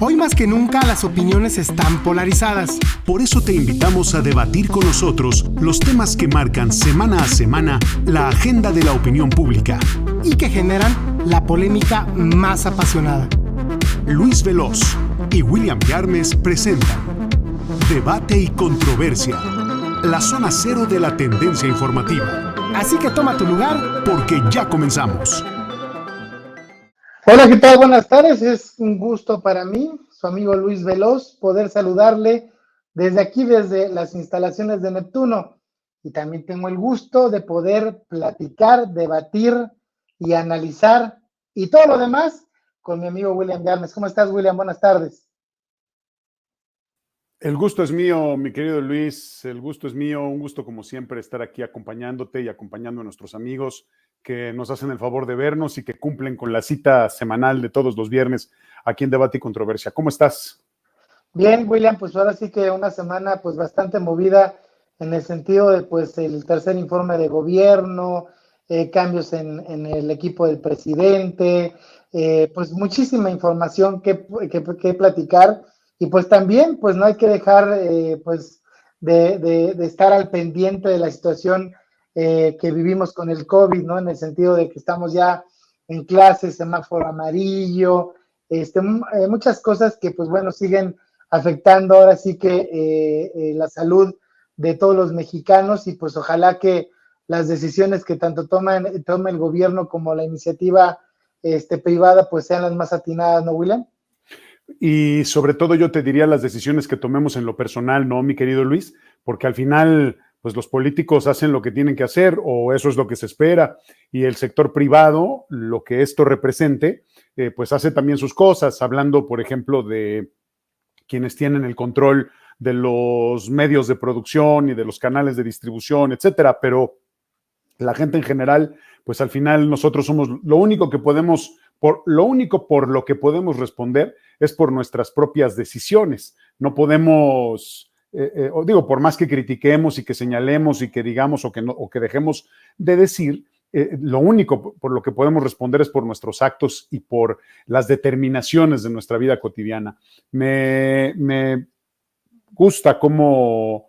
Hoy más que nunca las opiniones están polarizadas. Por eso te invitamos a debatir con nosotros los temas que marcan semana a semana la agenda de la opinión pública Y que generan la polémica más apasionada. Luis Veloz y William Yarmes presentan Debate y Controversia, la zona cero de la tendencia informativa. Así que toma tu lugar, porque ya comenzamos. Hola, ¿qué tal? Buenas tardes. Es un gusto para mí, su amigo Luis Veloz, poder saludarle desde aquí, desde las instalaciones de Neptuno. Y también tengo el gusto de poder platicar, debatir y analizar y todo lo demás con mi amigo William Yarmes. ¿Cómo estás, William? Buenas tardes. El gusto es mío, mi querido Luis, el gusto es mío, un gusto como siempre estar aquí acompañándote y acompañando a nuestros amigos que nos hacen el favor de vernos y que cumplen con la cita semanal de todos los viernes aquí en Debate y Controversia. ¿Cómo estás? Bien, William, pues ahora sí que una semana pues bastante movida en el sentido de pues el tercer informe de gobierno, cambios en el equipo del presidente, pues muchísima información que platicar. Y pues también, pues no hay que dejar pues de estar al pendiente de la situación que vivimos con el COVID, ¿no? En el sentido de que estamos ya en clases, semáforo amarillo, muchas cosas que pues bueno, siguen afectando ahora sí que la salud de todos los mexicanos y pues ojalá que las decisiones que tanto tome el gobierno como la iniciativa privada pues sean las más atinadas, ¿no, William? Y sobre todo yo te diría las decisiones que tomemos en lo personal, ¿no, mi querido Luis? Porque al final, pues los políticos hacen lo que tienen que hacer o eso es lo que se espera y el sector privado, lo que esto represente, pues hace también sus cosas, hablando, por ejemplo, de quienes tienen el control de los medios de producción y de los canales de distribución, etcétera, pero la gente en general, pues al final nosotros somos lo único que podemos, por lo que podemos responder es por nuestras propias decisiones. No podemos, por más que critiquemos y que señalemos y que digamos o que dejemos de decir, lo único por lo que podemos responder es por nuestros actos y por las determinaciones de nuestra vida cotidiana. Me gusta cómo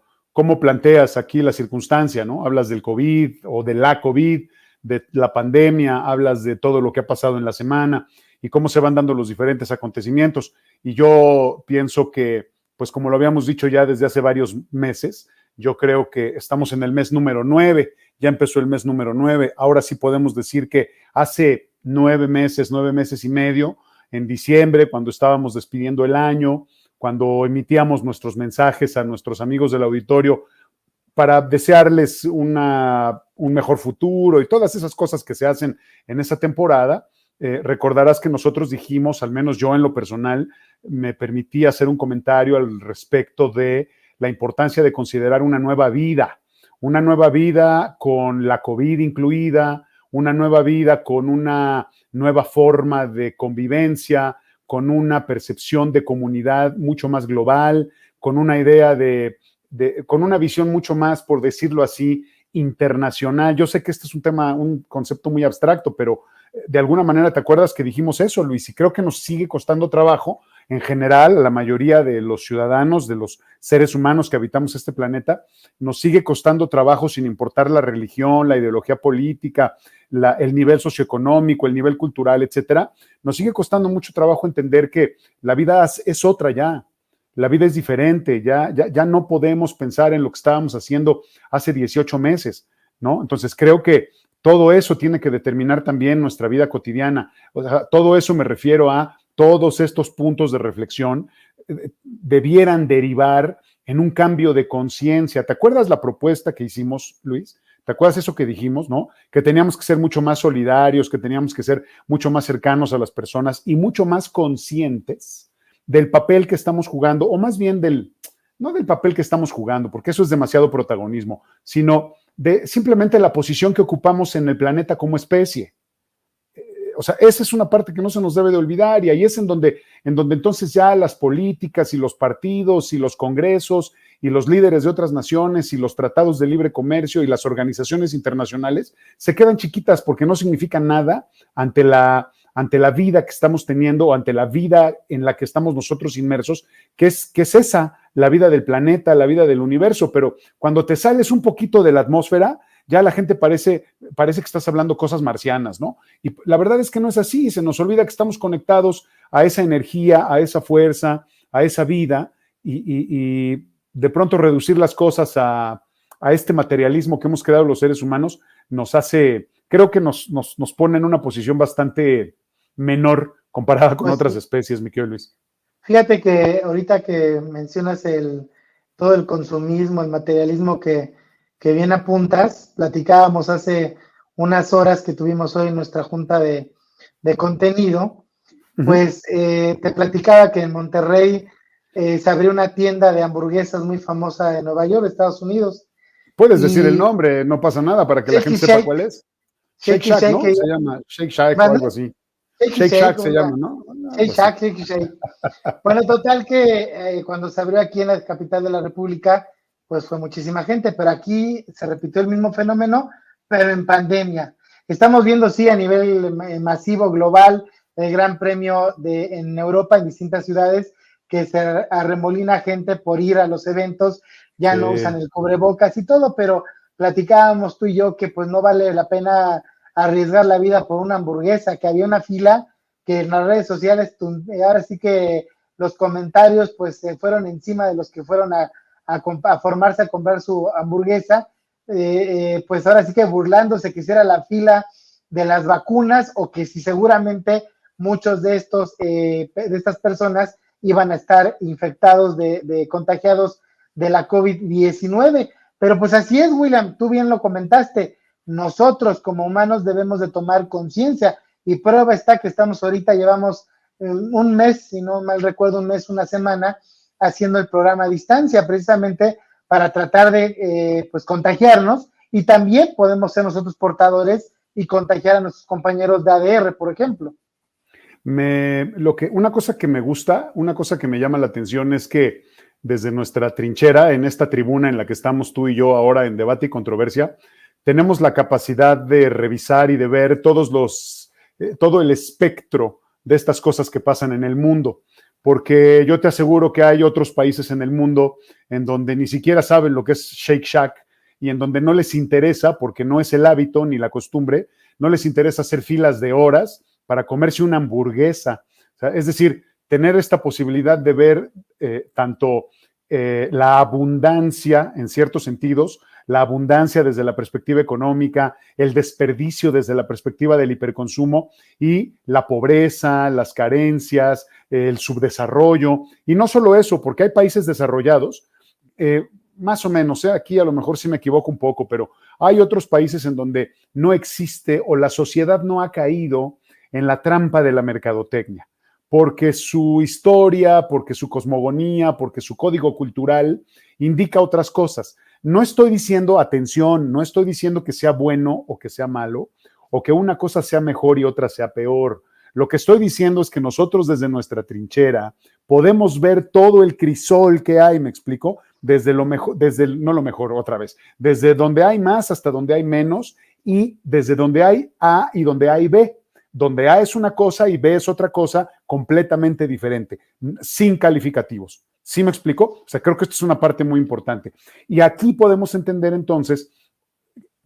planteas aquí la circunstancia, ¿no? Hablas del COVID o de la COVID, de la pandemia, hablas de todo lo que ha pasado en la semana y cómo se van dando los diferentes acontecimientos. Y yo pienso que, pues como lo habíamos dicho ya desde hace varios meses, yo creo que estamos en el mes número 9, ya empezó el mes número 9, ahora sí podemos decir que hace 9 meses y medio, en diciembre, cuando estábamos despidiendo el año, cuando emitíamos nuestros mensajes a nuestros amigos del auditorio para desearles un mejor futuro y todas esas cosas que se hacen en esa temporada, recordarás que nosotros dijimos, al menos yo en lo personal, me permití hacer un comentario al respecto de la importancia de considerar una nueva vida con la COVID incluida, una nueva vida con una nueva forma de convivencia, con una percepción de comunidad mucho más global, con una idea con una visión mucho más, por decirlo así, internacional. Yo sé que este es un concepto muy abstracto, pero de alguna manera te acuerdas que dijimos eso, Luis, y creo que nos sigue costando trabajo, en general, la mayoría de los ciudadanos, de los seres humanos que habitamos este planeta, nos sigue costando trabajo sin importar la religión, la ideología política, el nivel socioeconómico, el nivel cultural, etcétera. Nos sigue costando mucho trabajo entender que la vida es otra ya. La vida es diferente, ya no podemos pensar en lo que estábamos haciendo hace 18 meses, ¿no? Entonces creo que todo eso tiene que determinar también nuestra vida cotidiana. O sea, todo eso me refiero a todos estos puntos de reflexión debieran derivar en un cambio de conciencia. ¿Te acuerdas la propuesta que hicimos, Luis? ¿Te acuerdas eso que dijimos, no? Que teníamos que ser mucho más solidarios, que teníamos que ser mucho más cercanos a las personas y mucho más conscientes del papel que estamos jugando, o más bien no del papel que estamos jugando, porque eso es demasiado protagonismo, sino de simplemente la posición que ocupamos en el planeta como especie. O sea, esa es una parte que no se nos debe de olvidar y ahí es en donde entonces ya las políticas y los partidos y los congresos y los líderes de otras naciones y los tratados de libre comercio y las organizaciones internacionales se quedan chiquitas porque no significan nada ante ante la vida que estamos teniendo o ante la vida en la que estamos nosotros inmersos, que es esa, la vida del planeta, la vida del universo, pero cuando te sales un poquito de la atmósfera, ya la gente parece que estás hablando cosas marcianas, ¿no? Y la verdad es que no es así, se nos olvida que estamos conectados a esa energía, a esa fuerza, a esa vida, y de pronto reducir las cosas a este materialismo que hemos creado los seres humanos nos hace, creo que nos pone en una posición bastante menor comparada con otras especies, mi querido Luis. Fíjate que ahorita que mencionas todo el consumismo, el materialismo que bien apuntas, platicábamos hace unas horas que tuvimos hoy en nuestra junta de contenido, pues te platicaba que en Monterrey se abrió una tienda de hamburguesas muy famosa de Nueva York, Estados Unidos. Puedes decir el nombre, no pasa nada para que la gente sepa cuál es. Shake Shack, ¿no? Se llama Shake Shack o algo así. Shake Shack se llama, ¿no? Shake Shack. Bueno, total que cuando se abrió aquí en la capital de la República, pues fue muchísima gente, pero aquí se repitió el mismo fenómeno, pero en pandemia. Estamos viendo, sí, a nivel masivo, global, el Gran Premio en Europa, en distintas ciudades, que se arremolina gente por ir a los eventos, ya no usan el cubrebocas y todo, pero platicábamos tú y yo que pues no vale la pena arriesgar la vida por una hamburguesa, que había una fila que en las redes sociales, ahora sí que los comentarios pues se fueron encima de los que fueron a formarse a comprar su hamburguesa, pues ahora sí que burlándose que hiciera la fila de las vacunas o que si seguramente muchos de estas personas iban a estar infectados contagiados de la COVID-19. Pero pues así es, William, tú bien lo comentaste, nosotros como humanos debemos de tomar conciencia y prueba está que llevamos un mes, si no mal recuerdo, una semana, haciendo el programa a distancia, precisamente para tratar de pues contagiarnos y también podemos ser nosotros portadores y contagiar a nuestros compañeros de ADR, por ejemplo. Una cosa que me gusta, una cosa que me llama la atención es que desde nuestra trinchera, en esta tribuna en la que estamos tú y yo ahora en Debate y Controversia, tenemos la capacidad de revisar y de ver todo el espectro de estas cosas que pasan en el mundo, porque yo te aseguro que hay otros países en el mundo en donde ni siquiera saben lo que es Shake Shack y en donde no les interesa, porque no es el hábito ni la costumbre, no les interesa hacer filas de horas para comerse una hamburguesa. O sea, es decir, tener esta posibilidad de ver tanto la abundancia en ciertos sentidos, la abundancia desde la perspectiva económica, el desperdicio desde la perspectiva del hiperconsumo y la pobreza, las carencias, el subdesarrollo. Y no solo eso, porque hay países desarrollados, más o menos, aquí a lo mejor sí me equivoco un poco, pero hay otros países en donde no existe o la sociedad no ha caído en la trampa de la mercadotecnia, porque su historia, porque su cosmogonía, porque su código cultural indica otras cosas. No estoy diciendo, atención, no estoy diciendo que sea bueno o que sea malo, o que una cosa sea mejor y otra sea peor. Lo que estoy diciendo es que nosotros desde nuestra trinchera podemos ver todo el crisol que hay, ¿me explico? Desde donde hay más hasta donde hay menos y desde donde hay A y donde hay B. Donde A es una cosa y B es otra cosa completamente diferente, sin calificativos. ¿Sí me explico? O sea, creo que esto es una parte muy importante. Y aquí podemos entender entonces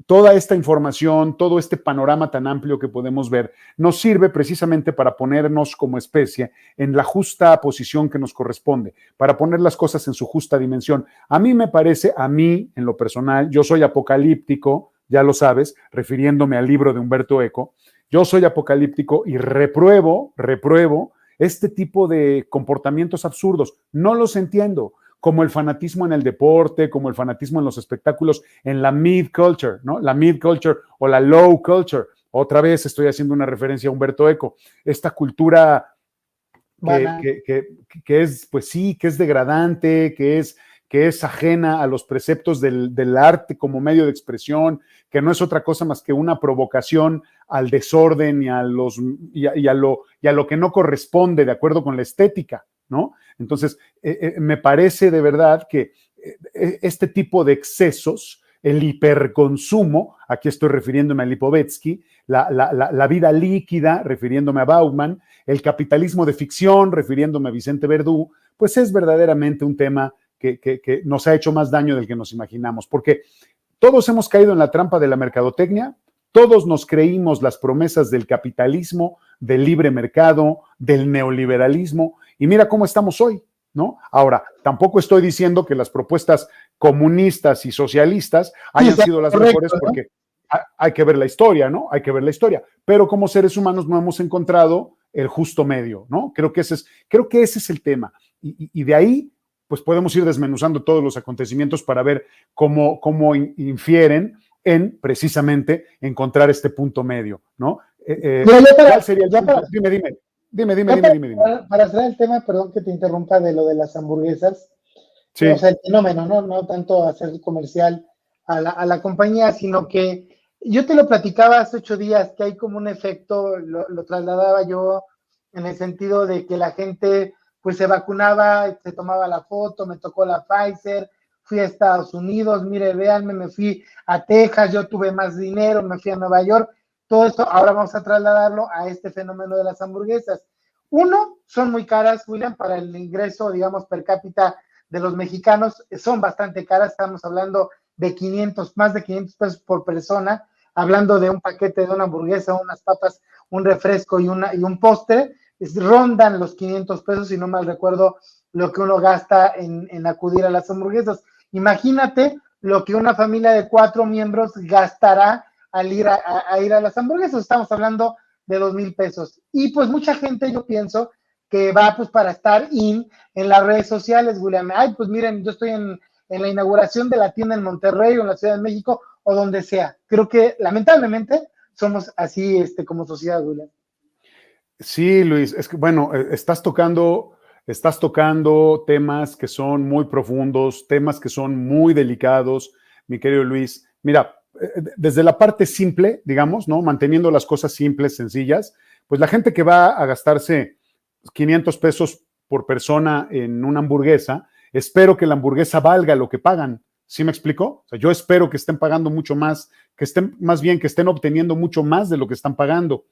toda esta información, todo este panorama tan amplio que podemos ver, nos sirve precisamente para ponernos como especie en la justa posición que nos corresponde, para poner las cosas en su justa dimensión. A mí me parece, en lo personal, yo soy apocalíptico, ya lo sabes, refiriéndome al libro de Humberto Eco, yo soy apocalíptico y repruebo este tipo de comportamientos absurdos. No los entiendo, como el fanatismo en el deporte, como el fanatismo en los espectáculos, en la mid culture, ¿no? La mid culture o la low culture. Otra vez estoy haciendo una referencia a Humberto Eco. Esta cultura que es, pues sí, que es degradante, que es ajena a los preceptos del arte como medio de expresión, que no es otra cosa más que una provocación al desorden y a lo que no corresponde de acuerdo con la estética, ¿no? Entonces, me parece de verdad que este tipo de excesos el hiperconsumo, aquí estoy refiriéndome a Lipovetsky, la vida líquida, refiriéndome a Bauman, el capitalismo de ficción, refiriéndome a Vicente Verdú, pues es verdaderamente un tema que nos ha hecho más daño del que nos imaginamos, porque todos hemos caído en la trampa de la mercadotecnia, todos nos creímos las promesas del capitalismo, del libre mercado, del neoliberalismo, y mira cómo estamos hoy, ¿no? Ahora, tampoco estoy diciendo que las propuestas comunistas y socialistas hayan sido las mejores, porque hay que ver la historia, ¿no? Hay que ver la historia, pero como seres humanos no hemos encontrado el justo medio, ¿no? Creo que ese es el tema, y de ahí pues podemos ir desmenuzando todos los acontecimientos para ver cómo infieren en precisamente encontrar este punto medio, ¿no? ¿Cuál sería el punto? Dime. Para cerrar el tema, perdón que te interrumpa de lo de las hamburguesas, Sí. o sea, el fenómeno, no tanto hacer comercial a la compañía, sino que yo te lo platicaba hace 8 días, que hay como un efecto, lo trasladaba yo en el sentido de que la gente pues se vacunaba, se tomaba la foto, me tocó la Pfizer, fui a Estados Unidos, mire, véanme, me fui a Texas, yo tuve más dinero, me fui a Nueva York, todo esto ahora vamos a trasladarlo a este fenómeno de las hamburguesas. Uno, son muy caras, William, para el ingreso, digamos, per cápita de los mexicanos, son bastante caras, estamos hablando de más de 500 pesos por persona, hablando de un paquete de una hamburguesa, unas papas, un refresco y un postre, rondan los 500 pesos, si no mal recuerdo, lo que uno gasta en acudir a las hamburguesas. Imagínate lo que una familia de 4 miembros gastará al ir a ir a las hamburguesas. Estamos hablando de 2,000 pesos. Y pues mucha gente, yo pienso, que va pues para estar en las redes sociales, William. Ay, pues miren, yo estoy en la inauguración de la tienda en Monterrey o en la Ciudad de México o donde sea. Creo que lamentablemente somos así como sociedad, William. Sí, Luis, es que bueno, estás tocando temas que son muy profundos, temas que son muy delicados, mi querido Luis. Mira, desde la parte simple, digamos, ¿no? Manteniendo las cosas simples, sencillas, pues la gente que va a gastarse 500 pesos por persona en una hamburguesa, espero que la hamburguesa valga lo que pagan. ¿Sí me explico? O sea, yo espero que estén pagando mucho más, que estén obteniendo mucho más de lo que están pagando.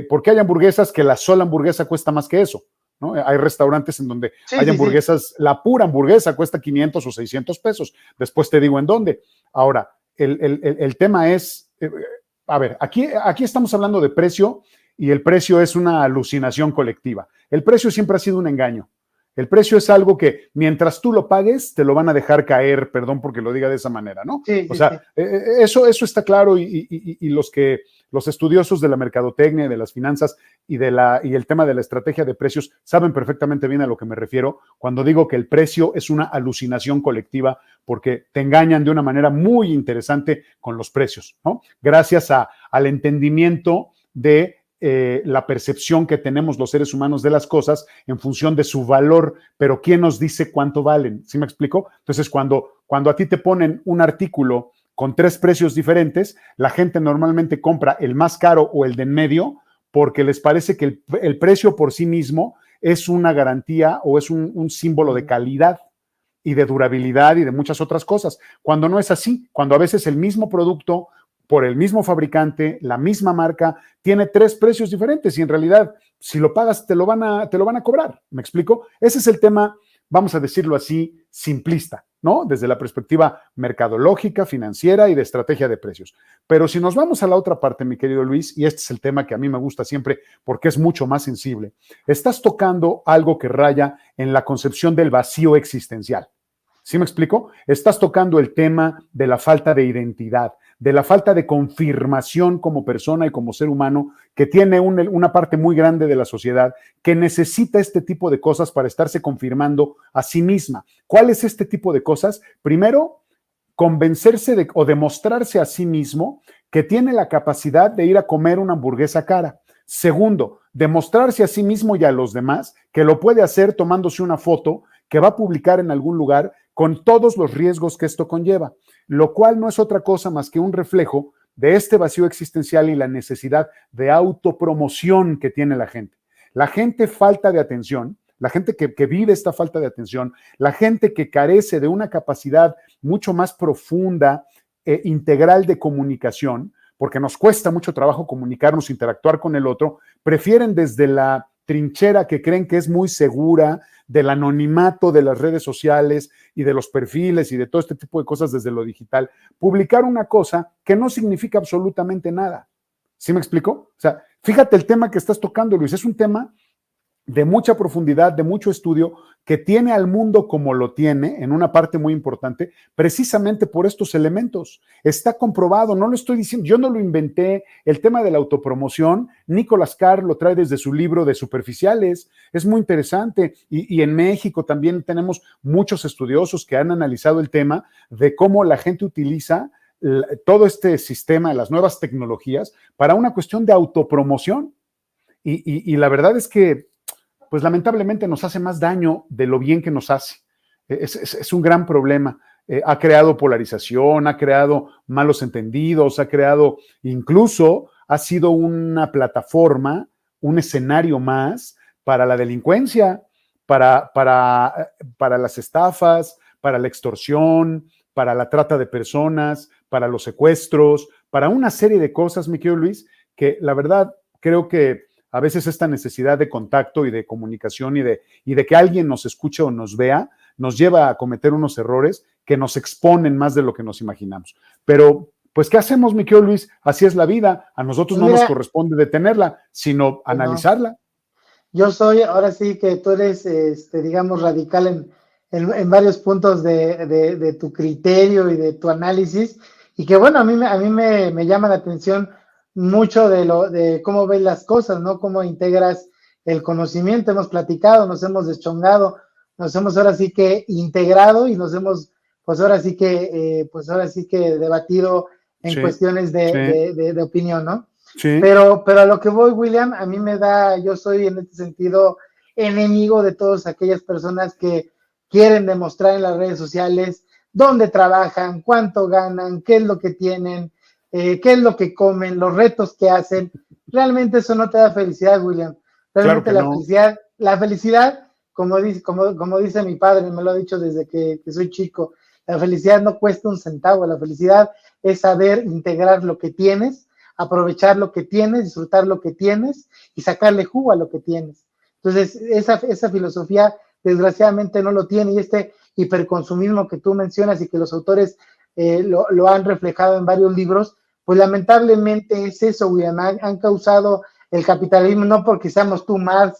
Porque hay hamburguesas que la sola hamburguesa cuesta más que eso, ¿no? Hay restaurantes en donde hay hamburguesas, la pura hamburguesa cuesta 500 o 600 pesos. Después te digo en dónde. Ahora, el tema es, a ver, aquí estamos hablando de precio y el precio es una alucinación colectiva. El precio siempre ha sido un engaño. El precio es algo que mientras tú lo pagues, te lo van a dejar caer, perdón porque lo diga de esa manera, ¿no? Sí, o sea, eso está claro y los estudiosos de la mercadotecnia y de las finanzas y el tema de la estrategia de precios saben perfectamente bien a lo que me refiero cuando digo que el precio es una alucinación colectiva porque te engañan de una manera muy interesante con los precios, ¿no? Gracias al entendimiento de la percepción que tenemos los seres humanos de las cosas en función de su valor, pero ¿quién nos dice cuánto valen? ¿Sí me explico? Entonces, cuando a ti te ponen un artículo con 3 precios diferentes, la gente normalmente compra el más caro o el de en medio porque les parece que el precio por sí mismo es una garantía o es un símbolo de calidad y de durabilidad y de muchas otras cosas, cuando no es así, cuando a veces el mismo producto por el mismo fabricante, la misma marca, tiene 3 precios diferentes y en realidad, si lo pagas, te lo van a cobrar. ¿Me explico? Ese es el tema, vamos a decirlo así, simplista, ¿no? Desde la perspectiva mercadológica, financiera y de estrategia de precios. Pero si nos vamos a la otra parte, mi querido Luis, y este es el tema que a mí me gusta siempre porque es mucho más sensible, estás tocando algo que raya en la concepción del vacío existencial. ¿Sí me explico? Estás tocando el tema de la falta de identidad, de la falta de confirmación como persona y como ser humano que tiene una parte muy grande de la sociedad que necesita este tipo de cosas para estarse confirmando a sí misma. ¿Cuál es este tipo de cosas? Primero, convencerse o demostrarse a sí mismo que tiene la capacidad de ir a comer una hamburguesa cara. Segundo, demostrarse a sí mismo y a los demás que lo puede hacer tomándose una foto que va a publicar en algún lugar con todos los riesgos que esto conlleva, lo cual no es otra cosa más que un reflejo de este vacío existencial y la necesidad de autopromoción que tiene la gente. La gente falta de atención, la gente que vive esta falta de atención, la gente que carece de una capacidad mucho más profunda integral de comunicación, porque nos cuesta mucho trabajo comunicarnos, interactuar con el otro, prefieren desde la trinchera que creen que es muy segura, del anonimato de las redes sociales y de los perfiles y de todo este tipo de cosas desde lo digital, publicar una cosa que no significa absolutamente nada. ¿Sí me explico? O sea, fíjate el tema que estás tocando, Luis, es un tema de mucha profundidad, de mucho estudio, que tiene al mundo como lo tiene, en una parte muy importante, precisamente por estos elementos. Está comprobado, no lo estoy diciendo, yo no lo inventé. El tema de la autopromoción, Nicolás Carr lo trae desde su libro de Superficiales, es muy interesante, y en México también tenemos muchos estudiosos que han analizado el tema de cómo la gente utiliza todo este sistema, las nuevas tecnologías, para una cuestión de autopromoción. Y la verdad es que pues lamentablemente nos hace más daño de lo bien que nos hace. Es un gran problema. Ha creado polarización, ha creado malos entendidos, incluso ha sido una plataforma, un escenario más para la delincuencia, para las estafas, para la extorsión, para la trata de personas, para los secuestros, para una serie de cosas, mi querido Luis, que la verdad creo que a veces esta necesidad de contacto y de comunicación y de que alguien nos escuche o nos vea, nos lleva a cometer unos errores que nos exponen más de lo que nos imaginamos. Pero, pues, ¿qué hacemos, mi querido Luis? Así es la vida. A nosotros no nos corresponde detenerla, sino analizarla. Yo soy, ahora sí que tú eres, digamos, radical en varios puntos de tu criterio y de tu análisis, y que bueno, a mí me llama la atención mucho de cómo ves las cosas, ¿no? Cómo integras el conocimiento. Hemos platicado, nos hemos deschongado, nos hemos ahora sí que integrado y nos hemos, pues ahora sí que debatido en cuestiones de opinión, ¿no? Sí. Pero a lo que voy, William, a mí yo soy en este sentido enemigo de todas aquellas personas que quieren demostrar en las redes sociales dónde trabajan, cuánto ganan, qué es lo que tienen, qué es lo que comen, los retos que hacen. Realmente eso no te da felicidad, William. Realmente claro que la felicidad, como dice mi padre, me lo ha dicho desde que soy chico, la felicidad no cuesta un centavo. La felicidad es saber integrar lo que tienes, aprovechar lo que tienes, disfrutar lo que tienes y sacarle jugo a lo que tienes. Entonces, esa filosofía desgraciadamente no lo tiene, y este hiperconsumismo que tú mencionas y que los autores lo han reflejado en varios libros, pues lamentablemente es eso, William. Han causado el capitalismo, no porque seamos tú, Marx,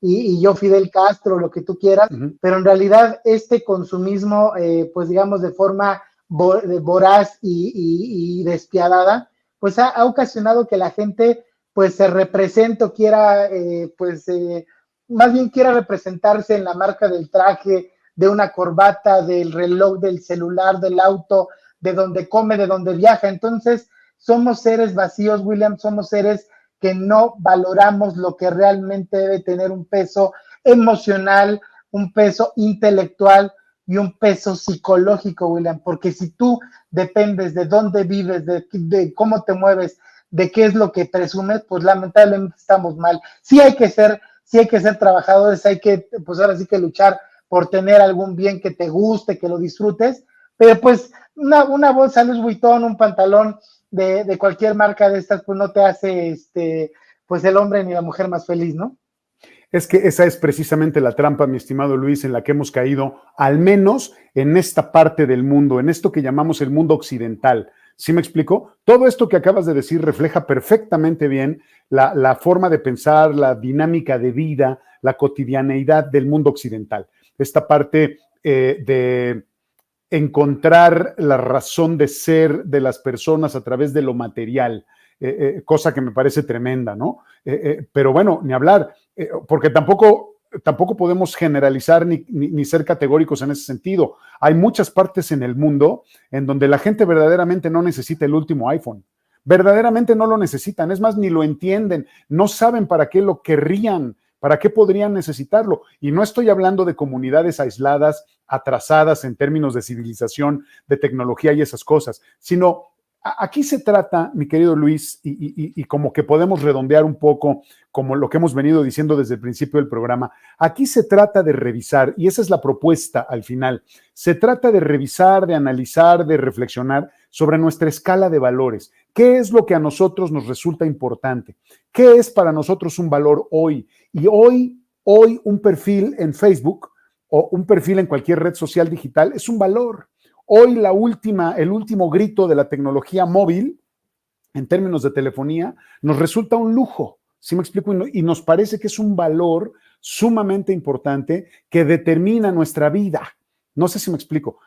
y yo, Fidel Castro, lo que tú quieras, pero en realidad este consumismo, pues digamos de forma voraz y despiadada, pues ha ocasionado que la gente pues se represente o quiera, más bien quiera representarse en la marca del traje, de una corbata, del reloj, del celular, del auto, de donde come, de donde viaja. Entonces, somos seres vacíos, William, somos seres que no valoramos lo que realmente debe tener un peso emocional, un peso intelectual y un peso psicológico, William, porque si tú dependes de dónde vives, de cómo te mueves, de qué es lo que presumes, pues lamentablemente estamos mal. Sí hay que ser trabajadores, hay que, pues ahora sí que luchar por tener algún bien que te guste, que lo disfrutes, pero pues una bolsa Louis Vuitton, un pantalón de cualquier marca de estas, pues no te hace pues el hombre ni la mujer más feliz, ¿no? Es que esa es precisamente la trampa, mi estimado Luis, en la que hemos caído, al menos en esta parte del mundo, en esto que llamamos el mundo occidental. ¿Sí me explico? Todo esto que acabas de decir refleja perfectamente bien la forma de pensar, la dinámica de vida, la cotidianeidad del mundo occidental. Esta parte de encontrar la razón de ser de las personas a través de lo material, cosa que me parece tremenda, ¿no? Pero bueno, ni hablar, porque tampoco podemos generalizar ni ser categóricos en ese sentido. Hay muchas partes en el mundo en donde la gente verdaderamente no necesita el último iPhone. Verdaderamente no lo necesitan, es más, ni lo entienden, no saben para qué lo querrían, para qué podrían necesitarlo. Y no estoy hablando de comunidades aisladas, atrasadas en términos de civilización, de tecnología y esas cosas, sino aquí se trata, mi querido Luis, y como que podemos redondear un poco como lo que hemos venido diciendo desde el principio del programa, aquí se trata de revisar, y esa es la propuesta al final, se trata de revisar, de analizar, de reflexionar sobre nuestra escala de valores. ¿Qué es lo que a nosotros nos resulta importante? ¿Qué es para nosotros un valor hoy? Y hoy un perfil en Facebook o un perfil en cualquier red social digital es un valor. Hoy el último grito de la tecnología móvil, en términos de telefonía, nos resulta un lujo, ¿sí me explico? Y nos parece que es un valor sumamente importante que determina nuestra vida. No sé si me explico.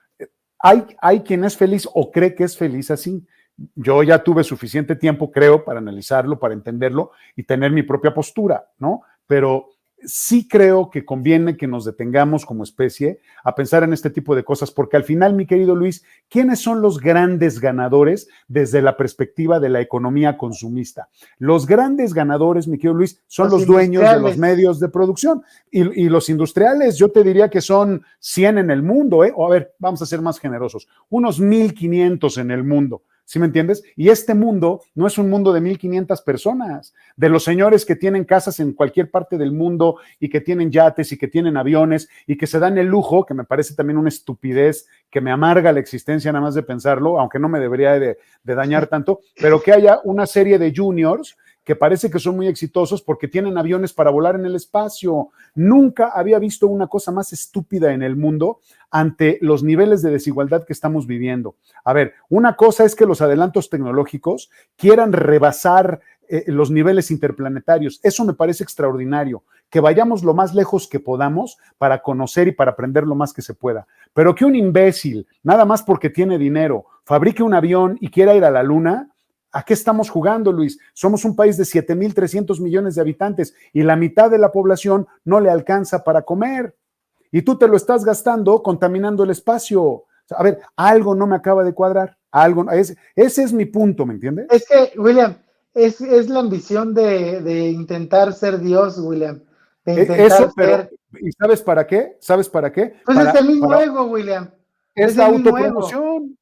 Hay quien es feliz o cree que es feliz así. Yo ya tuve suficiente tiempo, creo, para analizarlo, para entenderlo y tener mi propia postura, ¿no? Pero sí creo que conviene que nos detengamos como especie a pensar en este tipo de cosas, porque al final, mi querido Luis, ¿quiénes son los grandes ganadores desde la perspectiva de la economía consumista? Los grandes ganadores, mi querido Luis, son los dueños de los medios de producción y los industriales, yo te diría que son 100 en el mundo, o a ver, vamos a ser más generosos, unos 1,500 en el mundo. ¿Sí me entiendes? Y este mundo no es un mundo de 1,500 personas, de los señores que tienen casas en cualquier parte del mundo y que tienen yates y que tienen aviones y que se dan el lujo, que me parece también una estupidez que me amarga la existencia nada más de pensarlo, aunque no me debería de dañar tanto, pero que haya una serie de juniors que parece que son muy exitosos porque tienen aviones para volar en el espacio. Nunca había visto una cosa más estúpida en el mundo ante los niveles de desigualdad que estamos viviendo. A ver, una cosa es que los adelantos tecnológicos quieran rebasar los niveles interplanetarios. Eso me parece extraordinario, que vayamos lo más lejos que podamos para conocer y para aprender lo más que se pueda. Pero que un imbécil, nada más porque tiene dinero, fabrique un avión y quiera ir a la luna, ¿a qué estamos jugando, Luis? Somos un país de 7,300 millones de habitantes y la mitad de la población no le alcanza para comer. Y tú te lo estás gastando contaminando el espacio. A ver, algo no me acaba de cuadrar. Ese es mi punto, ¿me entiendes? Es que, William, es la ambición de intentar ser Dios, William. De intentar pero, ¿y sabes para qué? ¿Sabes para qué? Pues es el mismo ego, William. Es la autopromoción,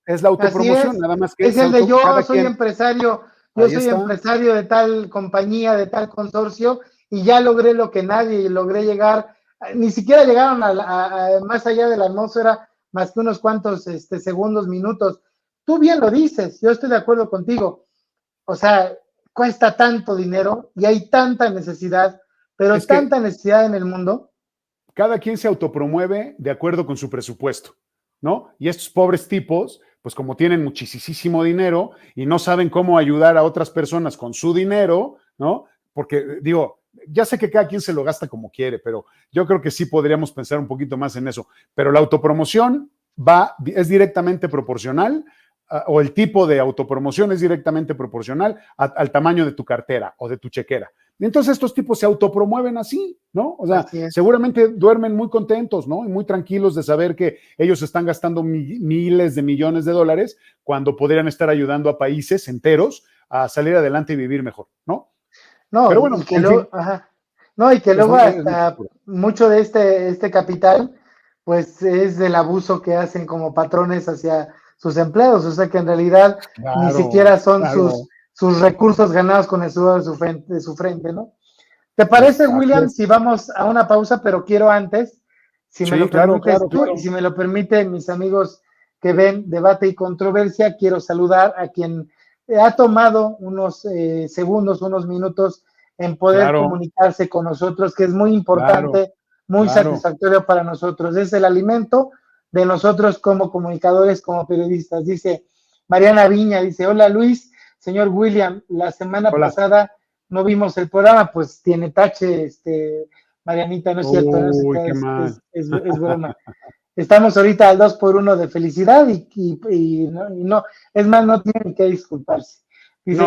nada más que es el de yo soy empresario, empresario de tal compañía, de tal consorcio, y ya logré lo que nadie, y logré llegar, ni siquiera llegaron a más allá de la atmósfera, más que unos cuantos segundos, minutos. Tú bien lo dices, yo estoy de acuerdo contigo. O sea, cuesta tanto dinero y hay tanta necesidad, pero es tanta necesidad en el mundo. Cada quien se autopromueve de acuerdo con su presupuesto, ¿no? Y estos pobres tipos, pues como tienen muchísimo dinero y no saben cómo ayudar a otras personas con su dinero, ¿no? Porque digo, ya sé que cada quien se lo gasta como quiere, pero yo creo que sí podríamos pensar un poquito más en eso. Pero la autopromoción es directamente proporcional, o el tipo de autopromoción es directamente proporcional al tamaño de tu cartera o de tu chequera. Y entonces estos tipos se autopromueven así, ¿no? O sea, seguramente duermen muy contentos, ¿no? Y muy tranquilos de saber que ellos están gastando miles de millones de dólares cuando podrían estar ayudando a países enteros a salir adelante y vivir mejor, ¿no? No, pero bueno, y que luego hasta mucho de este capital, pues es del abuso que hacen como patrones hacia sus empleados, o sea que en realidad ni siquiera son sus recursos ganados con el sudor de su frente, ¿no? ¿Te parece, William, si vamos a una pausa, pero quiero antes, si me lo permites tú y si me lo permiten mis amigos que ven Debate y Controversia, quiero saludar a quien ha tomado unos segundos, unos minutos en poder comunicarse con nosotros, que es muy importante, muy satisfactorio para nosotros. Es el alimento de nosotros como comunicadores, como periodistas. Dice Mariana Viña, dice, hola Luis, señor William, la semana pasada no vimos el programa, pues tiene tache, Marianita, no es cierto, es broma. Estamos ahorita al 2x1 de felicidad y no, es más, no tienen que disculparse. Dice,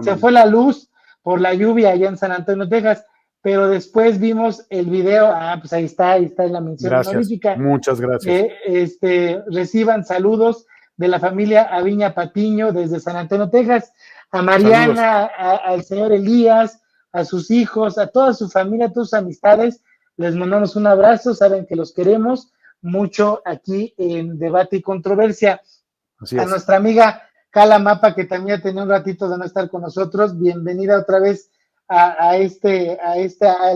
se fue la luz por la lluvia allá en San Antonio, Texas, pero después vimos el video, pues ahí está en la mención honorífica. Muchas gracias. Reciban saludos de la familia Aviña Patiño desde San Antonio, Texas, a Mariana, al señor Elías, a sus hijos, a toda su familia, a tus amistades, les mandamos un abrazo, saben que los queremos mucho aquí en Debate y Controversia. A nuestra amiga Cala Mapa, que también ya tenía un ratito de no estar con nosotros. Bienvenida otra vez al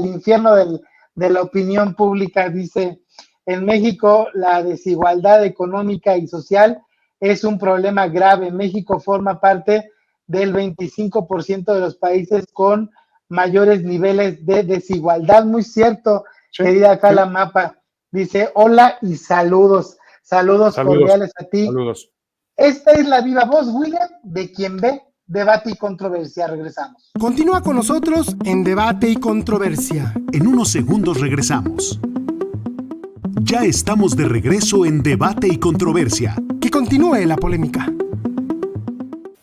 infierno de la opinión pública. Dice, en México la desigualdad económica y social es un problema grave. México forma parte del 25% de los países con mayores niveles de desigualdad. Muy cierto, sí, querida Cala Mapa. Dice, hola y saludos. Saludos cordiales a ti. Saludos. Esta es la viva voz, William, de quien ve Debate y Controversia. Regresamos. Continúa con nosotros en Debate y Controversia. En unos segundos regresamos. Ya estamos de regreso en Debate y Controversia. Que continúe la polémica.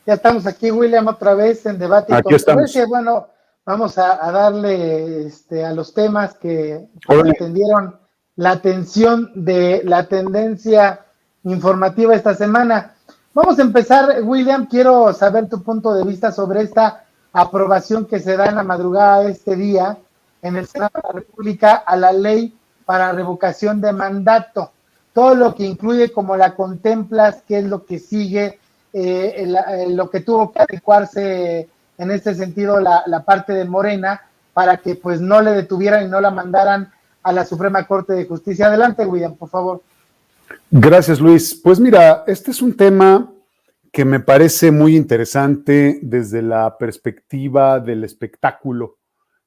Ya estamos aquí, William, otra vez en Debate y Controversia. Bueno, vamos a darle a los temas que atendieron la atención de la tendencia informativa esta semana. Vamos a empezar, William. Quiero saber tu punto de vista sobre esta aprobación que se da en la madrugada de este día en el Senado de la República a la ley para revocación de mandato. Todo lo que incluye, como la contemplas, qué es lo que sigue, lo que tuvo que adecuarse en este sentido la parte de Morena para que pues no le detuvieran y no la mandaran a la Suprema Corte de Justicia. Adelante, William, por favor. Gracias, Luis. Pues mira, este es un tema que me parece muy interesante desde la perspectiva del espectáculo.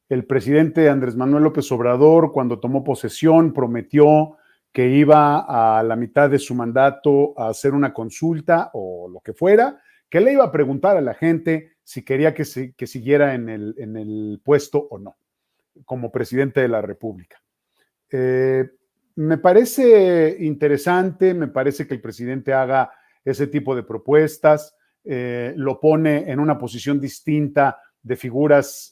El presidente Andrés Manuel López Obrador, cuando tomó posesión, prometió que iba a la mitad de su mandato a hacer una consulta o lo que fuera, que le iba a preguntar a la gente si quería que siguiera en el puesto o no, como presidente de la República. Me parece interesante, me parece que el presidente haga ese tipo de propuestas, lo pone en una posición distinta de figuras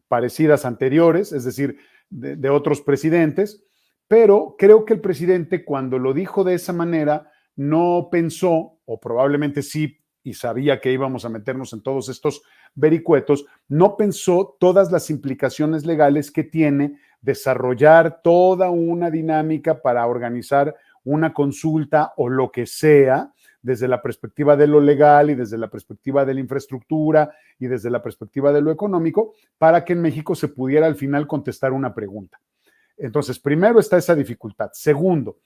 parecidas anteriores, es decir, de otros presidentes, pero creo que el presidente, cuando lo dijo de esa manera, no pensó, o probablemente sí, y sabía que íbamos a meternos en todos estos vericuetos, no pensó todas las implicaciones legales que tiene desarrollar toda una dinámica para organizar una consulta o lo que sea, desde la perspectiva de lo legal y desde la perspectiva de la infraestructura y desde la perspectiva de lo económico, para que en México se pudiera al final contestar una pregunta. Entonces, primero está esa dificultad. Segundo,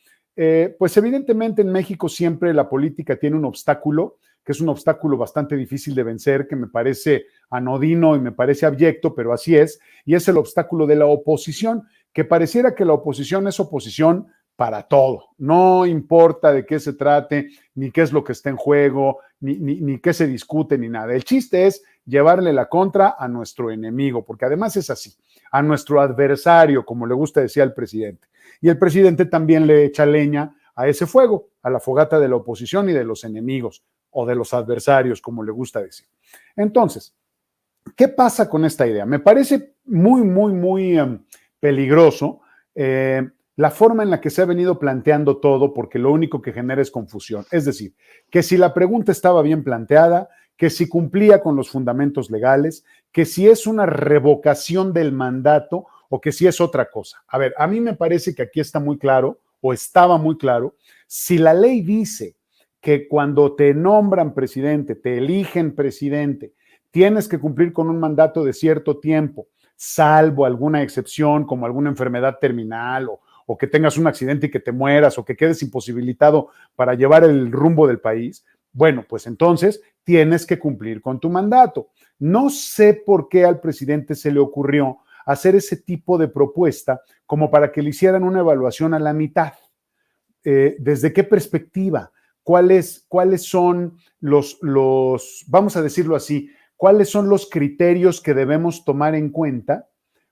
pues evidentemente en México siempre la política tiene un obstáculo, que es un obstáculo bastante difícil de vencer, que me parece anodino y me parece abyecto, pero así es, y es el obstáculo de la oposición, que pareciera que la oposición es oposición para todo, no importa de qué se trate, ni qué es lo que está en juego, ni qué se discute, ni nada. El chiste es llevarle la contra a nuestro enemigo, porque además es así, a nuestro adversario, como le gusta decir al presidente. Y el presidente también le echa leña a ese fuego, a la fogata de la oposición y de los enemigos, o de los adversarios, como le gusta decir. Entonces, ¿qué pasa con esta idea? Me parece muy peligroso la forma en la que se ha venido planteando todo, porque lo único que genera es confusión. Es decir, que si la pregunta estaba bien planteada, que si cumplía con los fundamentos legales, que si es una revocación del mandato o que si es otra cosa. A ver, a mí me parece que aquí está muy claro, o estaba muy claro, si la ley dice que cuando te nombran presidente, te eligen presidente, tienes que cumplir con un mandato de cierto tiempo, salvo alguna excepción como alguna enfermedad terminal o que tengas un accidente y que te mueras o que quedes imposibilitado para llevar el rumbo del país. Bueno, pues entonces tienes que cumplir con tu mandato. No sé por qué al presidente se le ocurrió hacer ese tipo de propuesta como para que le hicieran una evaluación a la mitad. ¿Desde qué perspectiva? ¿Cuáles son los, vamos a decirlo así, cuáles son los criterios que debemos tomar en cuenta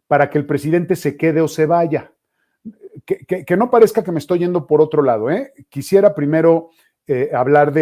para que el presidente se quede o se vaya? Que no parezca que me estoy yendo por otro lado, ¿eh? Quisiera primero hablar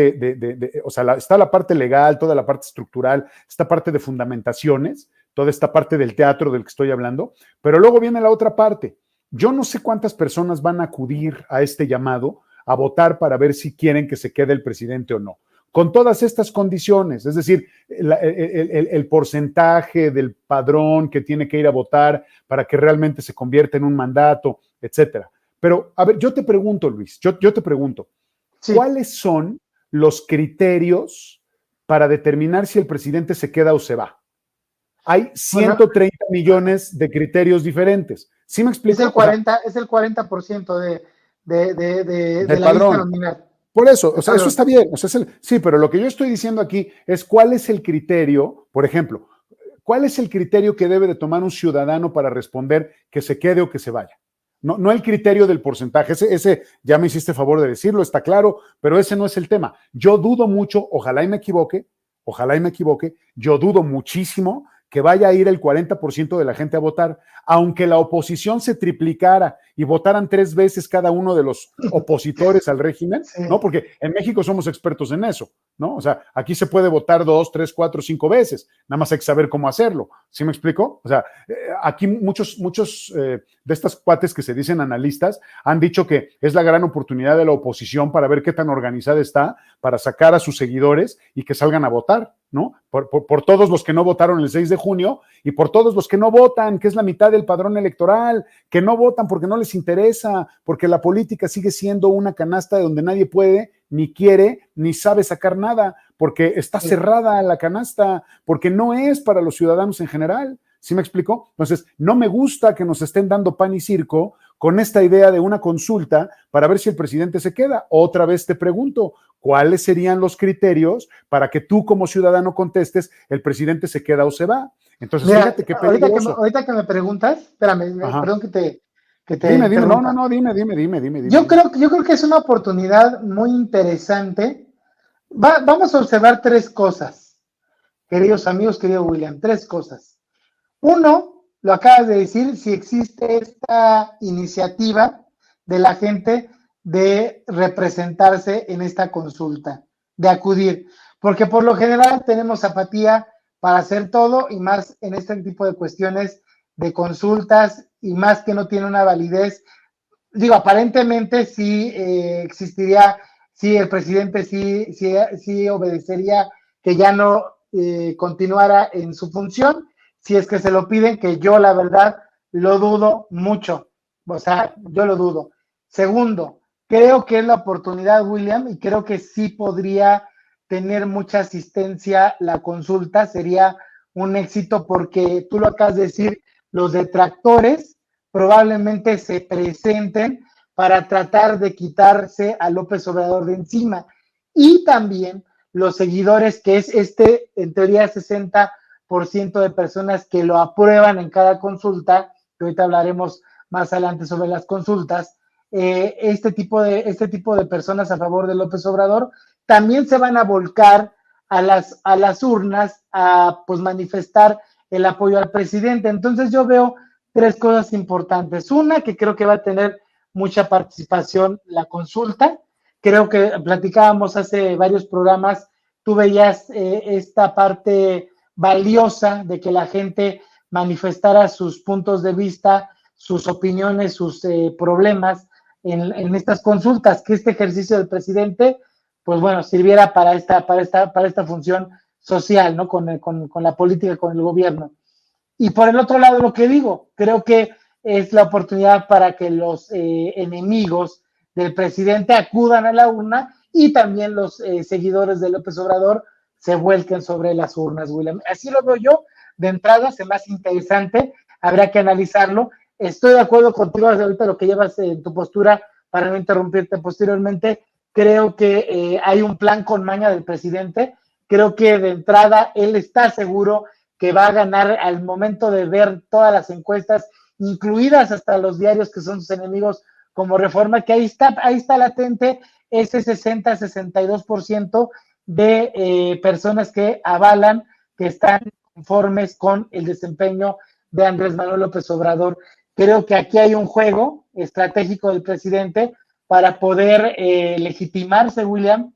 o sea, está la parte legal, toda la parte estructural, esta parte de fundamentaciones, toda esta parte del teatro del que estoy hablando, pero luego viene la otra parte. Yo no sé cuántas personas van a acudir a este llamado a votar para ver si quieren que se quede el presidente o no. Con todas estas condiciones, es decir, el porcentaje del padrón que tiene que ir a votar para que realmente se convierta en un mandato, etcétera. Pero, a ver, yo te pregunto, Luis, yo te pregunto, sí, ¿cuáles son los criterios para determinar si el presidente se queda o se va? Hay 130 millones de criterios diferentes. ¿Sí me explico? Es el 40% de la padrón. lista nominal. Por eso, o sea, eso está bien. O sea, sí, pero lo que yo estoy diciendo aquí es cuál es el criterio, por ejemplo, cuál es el criterio que debe de tomar un ciudadano para responder que se quede o que se vaya. No el criterio del porcentaje, ese ya me hiciste favor de decirlo, está claro, pero ese no es el tema. Yo dudo mucho, ojalá y me equivoque, yo dudo muchísimo que vaya a ir el 40% de la gente a votar, aunque la oposición se triplicara y votaran 3 veces cada uno de los opositores al régimen, sí. ¿No? Porque en México somos expertos en eso, ¿no? O sea, aquí se puede votar 2, 3, 4, 5 veces, nada más hay que saber cómo hacerlo, ¿sí me explico? O sea, aquí muchos de estas cuates que se dicen analistas han dicho que es la gran oportunidad de la oposición para ver qué tan organizada está, para sacar a sus seguidores y que salgan a votar, ¿no? Por todos los que no votaron el 6 de junio y por todos los que no votan, que es la mitad del padrón electoral, que no votan porque no les interesa, porque la política sigue siendo una canasta de donde nadie puede, ni quiere, ni sabe sacar nada, porque está cerrada la canasta, porque no es para los ciudadanos en general. ¿Sí me explicó? Entonces, no me gusta que nos estén dando pan y circo con esta idea de una consulta para ver si el presidente se queda. Otra vez te pregunto, ¿cuáles serían los criterios para que tú como ciudadano contestes el presidente se queda o se va? Entonces, mira, fíjate qué peligroso. Ahorita que me preguntas, espérame, perdón que te dime, dime. Yo creo que es una oportunidad muy interesante. Vamos a observar 3 cosas, queridos amigos, querido William, 3 cosas. Uno, lo acabas de decir, si existe esta iniciativa de la gente de representarse en esta consulta, de acudir, porque por lo general tenemos apatía para hacer todo y más en este tipo de cuestiones de consultas y más que no tiene una validez. Digo, aparentemente sí existiría, sí el presidente sí obedecería que ya no continuara en su función, si es que se lo piden, que yo la verdad lo dudo mucho, o sea, yo lo dudo. Segundo, creo que es la oportunidad, William, y creo que sí podría tener mucha asistencia la consulta, sería un éxito porque tú lo acabas de decir, los detractores probablemente se presenten para tratar de quitarse a López Obrador de encima y también los seguidores, que es en teoría 60% de personas que lo aprueban en cada consulta, que ahorita hablaremos más adelante sobre las consultas, este tipo de personas a favor de López Obrador también se van a volcar a las urnas a pues manifestar el apoyo al presidente. Entonces yo veo 3 cosas importantes. Una, que creo que va a tener mucha participación la consulta. Creo que platicábamos hace varios programas, tú veías esta parte valiosa de que la gente manifestara sus puntos de vista, sus opiniones, sus problemas en estas consultas, que este ejercicio del presidente, pues bueno, sirviera para esta función social, ¿no? Con la política, con el gobierno. Y por el otro lado, lo que digo, creo que es la oportunidad para que los enemigos del presidente acudan a la urna y también los seguidores de López Obrador se vuelquen sobre las urnas, William. Así lo veo yo. De entrada, se me hace interesante, habrá que analizarlo. Estoy de acuerdo contigo ahorita lo que llevas en tu postura para no interrumpirte posteriormente. Creo que hay un plan con maña del presidente. Creo que de entrada él está seguro que va a ganar al momento de ver todas las encuestas, incluidas hasta los diarios que son sus enemigos como Reforma, que ahí está latente ese 60-62% de personas que avalan, que están conformes con el desempeño de Andrés Manuel López Obrador. Creo que aquí hay un juego estratégico del presidente para poder legitimarse, William.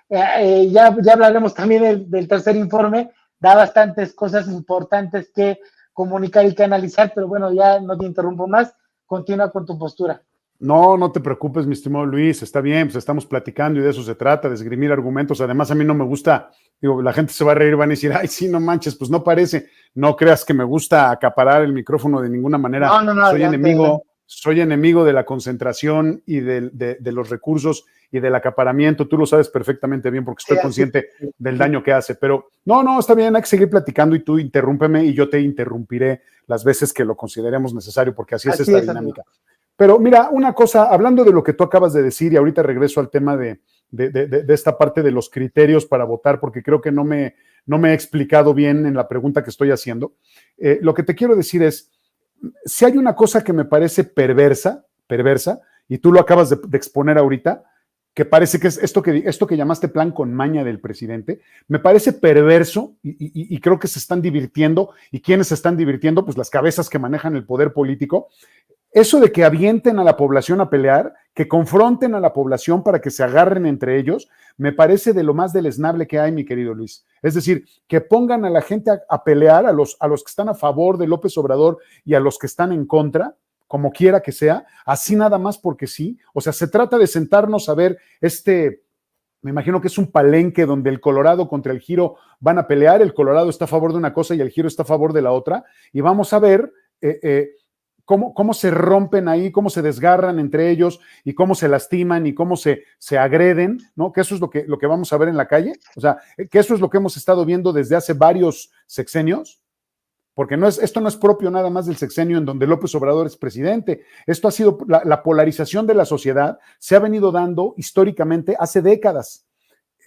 Ya hablaremos también del tercer informe, da bastantes cosas importantes que comunicar y que analizar, pero bueno, ya no te interrumpo más, continúa con tu postura. No te preocupes, mi estimado Luis, está bien, pues estamos platicando y de eso se trata, de esgrimir argumentos. Además, a mí no me gusta, digo, la gente se va a reír, van a decir, ay, sí, no manches, pues no parece, no creas que me gusta acaparar el micrófono de ninguna manera. No, soy enemigo de la concentración y de los recursos y del acaparamiento, tú lo sabes perfectamente bien porque estoy consciente del daño que hace, pero no, está bien, hay que seguir platicando y tú interrúmpeme y yo te interrumpiré las veces que lo consideremos necesario porque así es esta dinámica. Amigo. Pero mira, una cosa, hablando de lo que tú acabas de decir y ahorita regreso al tema de esta parte de los criterios para votar porque creo que no me he explicado bien en la pregunta que estoy haciendo. Lo que te quiero decir es, si hay una cosa que me parece perversa, y tú lo acabas de exponer ahorita, que parece que es esto que llamaste plan con maña del presidente, me parece perverso y creo que se están divirtiendo. ¿Y quiénes se están divirtiendo? Pues las cabezas que manejan el poder político. Eso de que avienten a la población a pelear, que confronten a la población para que se agarren entre ellos, me parece de lo más deleznable que hay, mi querido Luis. Es decir, que pongan a la gente a pelear, a los que están a favor de López Obrador y a los que están en contra, como quiera que sea, así nada más porque sí. O sea, se trata de sentarnos a ver me imagino que es un palenque donde el Colorado contra el Giro van a pelear, el Colorado está a favor de una cosa y el Giro está a favor de la otra, y vamos a ver cómo se rompen ahí, cómo se desgarran entre ellos y cómo se lastiman y cómo se agreden, ¿no? Que eso es lo que vamos a ver en la calle. O sea, que eso es lo que hemos estado viendo desde hace varios sexenios, porque esto no es propio nada más del sexenio en donde López Obrador es presidente. Esto ha sido la polarización de la sociedad, se ha venido dando históricamente hace décadas.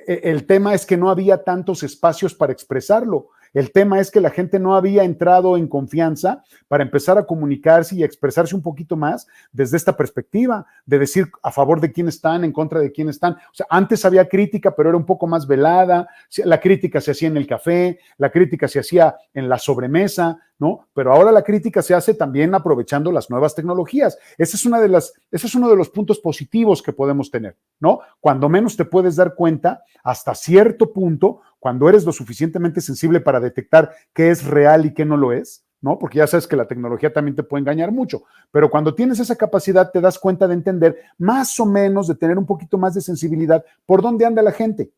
El tema es que no había tantos espacios para expresarlo. El tema es que la gente no había entrado en confianza para empezar a comunicarse y a expresarse un poquito más desde esta perspectiva, de decir a favor de quién están, en contra de quién están. O sea, antes había crítica, pero era un poco más velada. La crítica se hacía en el café, la crítica se hacía en la sobremesa, ¿no? Pero ahora la crítica se hace también aprovechando las nuevas tecnologías. Ese es uno de los puntos positivos que podemos tener, ¿no? Cuando menos te puedes dar cuenta, hasta cierto punto, cuando eres lo suficientemente sensible para detectar qué es real y qué no lo es, ¿no? Porque ya sabes que la tecnología también te puede engañar mucho, pero cuando tienes esa capacidad te das cuenta de entender más o menos, de tener un poquito más de sensibilidad por dónde anda la gente,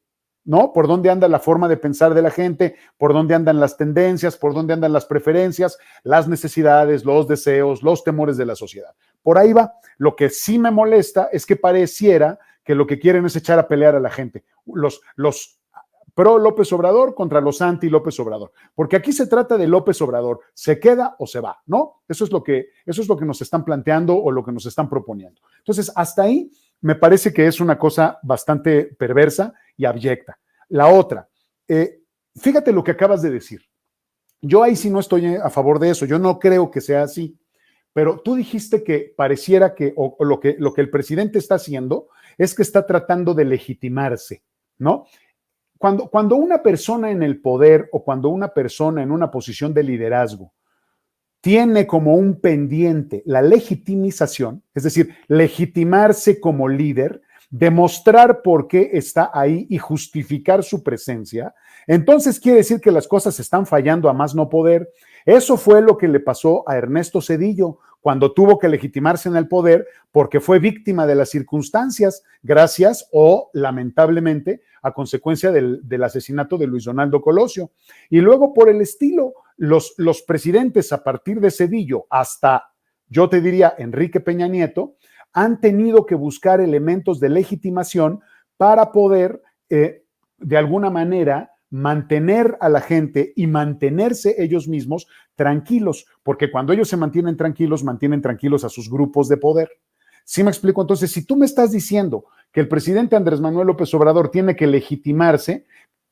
¿no? Por dónde anda la forma de pensar de la gente, por dónde andan las tendencias, por dónde andan las preferencias, las necesidades, los deseos, los temores de la sociedad. Por ahí va. Lo que sí me molesta es que pareciera que lo que quieren es echar a pelear a la gente. Los pro López Obrador contra los anti López Obrador, porque aquí se trata de López Obrador, se queda o se va, ¿no? Eso es lo que nos están planteando o lo que nos están proponiendo. Entonces, hasta ahí me parece que es una cosa bastante perversa y abyecta. La otra, fíjate lo que acabas de decir. Yo ahí sí no estoy a favor de eso, yo no creo que sea así, pero tú dijiste que pareciera que, o lo que el presidente está haciendo es que está tratando de legitimarse, ¿no? Cuando una persona en el poder o cuando una persona en una posición de liderazgo tiene como un pendiente la legitimización, es decir, legitimarse como líder, demostrar por qué está ahí y justificar su presencia, entonces quiere decir que las cosas están fallando a más no poder. Eso fue lo que le pasó a Ernesto Zedillo cuando tuvo que legitimarse en el poder porque fue víctima de las circunstancias, gracias o lamentablemente a consecuencia del asesinato de Luis Donaldo Colosio. Y luego por el estilo, los presidentes a partir de Zedillo hasta, yo te diría, Enrique Peña Nieto, han tenido que buscar elementos de legitimación para poder, de alguna manera, mantener a la gente y mantenerse ellos mismos tranquilos, porque cuando ellos se mantienen tranquilos a sus grupos de poder. ¿Sí me explico? Entonces, si tú me estás diciendo que el presidente Andrés Manuel López Obrador tiene que legitimarse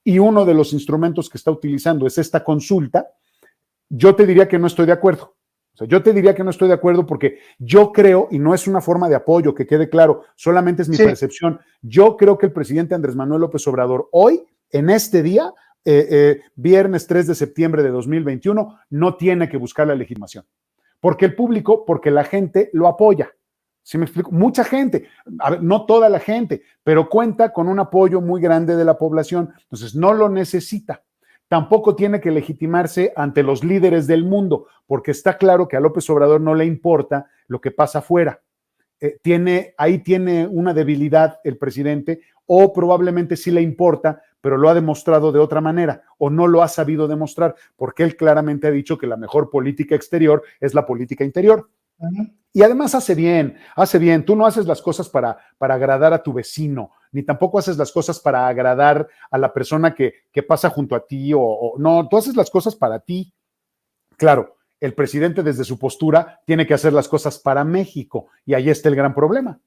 y uno de los instrumentos que está utilizando es esta consulta, yo te diría que no estoy de acuerdo. O sea, yo te diría que no estoy de acuerdo porque yo creo, y no es una forma de apoyo, que quede claro, solamente es mi percepción, yo creo que el presidente Andrés Manuel López Obrador hoy, en este día, viernes 3 de septiembre de 2021, no tiene que buscar la legitimación. Porque el público, porque la gente lo apoya. ¿Sí me explico? Mucha gente, a ver, no toda la gente, pero cuenta con un apoyo muy grande de la población, entonces no lo necesita. Tampoco tiene que legitimarse ante los líderes del mundo, porque está claro que a López Obrador no le importa lo que pasa afuera. Ahí tiene una debilidad el presidente, o probablemente sí le importa, pero lo ha demostrado de otra manera, o no lo ha sabido demostrar, porque él claramente ha dicho que la mejor política exterior es la política interior. Y además hace bien. Tú no haces las cosas para agradar a tu vecino, ni tampoco haces las cosas para agradar a la persona que pasa junto a ti, no, tú haces las cosas para ti. Claro, el presidente desde su postura tiene que hacer las cosas para México, y ahí está el gran problema.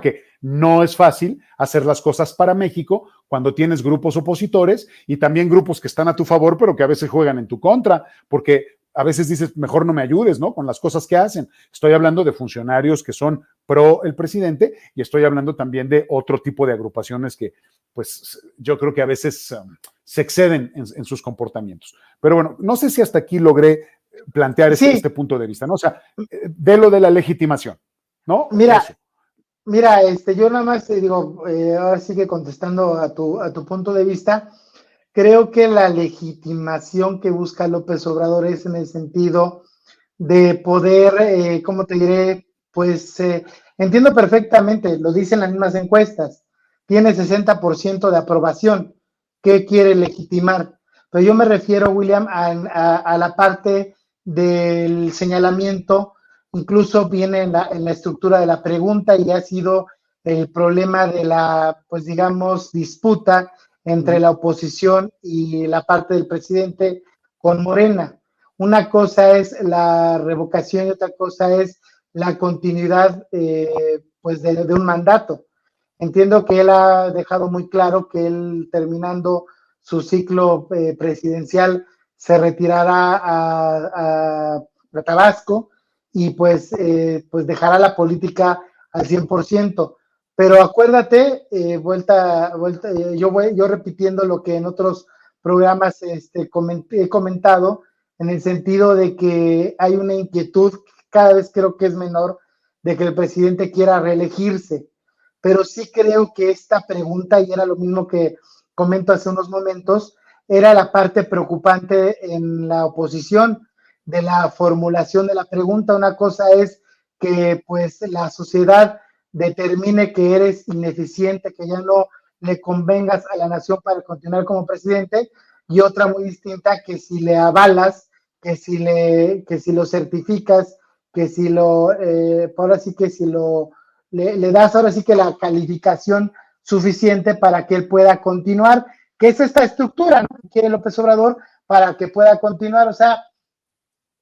Que no es fácil hacer las cosas para México cuando tienes grupos opositores y también grupos que están a tu favor, pero que a veces juegan en tu contra, porque a veces dices, mejor no me ayudes, ¿no? Con las cosas que hacen. Estoy hablando de funcionarios que son pro el presidente, y estoy hablando también de otro tipo de agrupaciones que, pues, yo creo que a veces se exceden en sus comportamientos. Pero bueno, no sé si hasta aquí logré plantear este punto de vista, ¿no? O sea, de lo de la legitimación, ¿no? Mira, Mira, yo nada más te digo, ahora sí que contestando a tu punto de vista, creo que la legitimación que busca López Obrador es en el sentido de poder, ¿cómo te diré? Pues entiendo perfectamente, lo dicen las mismas encuestas, tiene 60% de aprobación. ¿Qué quiere legitimar? Pero yo me refiero, William, a la parte del señalamiento, incluso viene en la estructura de la pregunta, y ha sido el problema de la, pues digamos, disputa entre la oposición y la parte del presidente con Morena. Una cosa es la revocación y otra cosa es la continuidad pues de un mandato. Entiendo que él ha dejado muy claro que él, terminando su ciclo presidencial, se retirará a Tabasco y pues dejará la política al 100%. Pero acuérdate, yo repitiendo lo que en otros programas he comentado, en el sentido de que hay una inquietud, cada vez creo que es menor, de que el presidente quiera reelegirse. Pero sí creo que esta pregunta, y era lo mismo que comento hace unos momentos, era la parte preocupante en la oposición de la formulación de la pregunta. Una cosa es que pues la sociedad determine que eres ineficiente, que ya no le convengas a la nación para continuar como presidente, y otra muy distinta, que si le avalas, que si lo certificas, que si ahora sí que si le das ahora sí que la calificación suficiente para que él pueda continuar, que es esta estructura, ¿no?, que quiere López Obrador para que pueda continuar. O sea,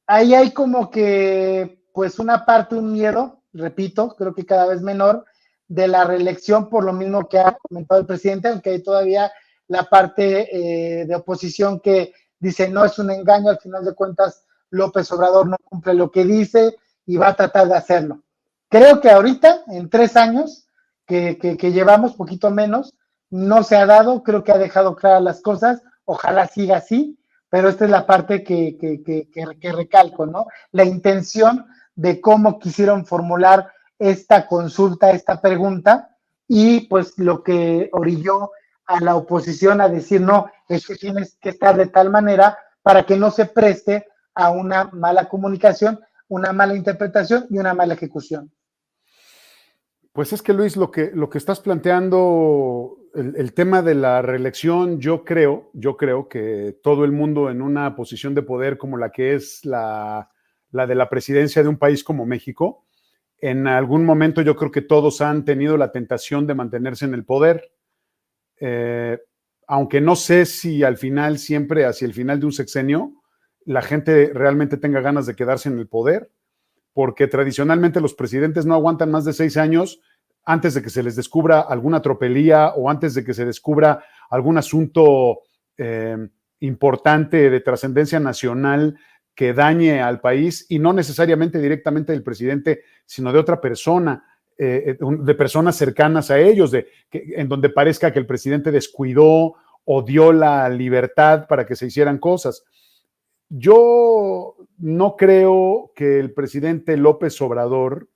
ahí hay como que pues una parte, un miedo, repito, creo que cada vez menor, de la reelección, por lo mismo que ha comentado el presidente, aunque hay todavía la parte de oposición que dice no, es un engaño, al final de cuentas López Obrador no cumple lo que dice y va a tratar de hacerlo. Creo que ahorita, en 3 años que llevamos, poquito menos, no se ha dado, creo que ha dejado claras las cosas, ojalá siga así, pero esta es la parte que recalco, ¿no? La intención de cómo quisieron formular esta consulta, esta pregunta, y pues lo que orilló a la oposición a decir, no, es que tienes que estar de tal manera para que no se preste a una mala comunicación, una mala interpretación y una mala ejecución. Pues es que, Luis, lo que estás planteando, el tema de la reelección, yo creo que todo el mundo en una posición de poder como la que es la de la presidencia de un país como México, en algún momento yo creo que todos han tenido la tentación de mantenerse en el poder, aunque no sé si al final, siempre hacia el final de un sexenio, la gente realmente tenga ganas de quedarse en el poder, porque tradicionalmente los presidentes no aguantan más de 6 años antes de que se les descubra alguna tropelía o antes de que se descubra algún asunto importante de trascendencia nacional que dañe al país, y no necesariamente directamente del presidente, sino de otra persona, de personas cercanas a ellos, en donde parezca que el presidente descuidó o dio la libertad para que se hicieran cosas. Yo no creo que el presidente López Obrador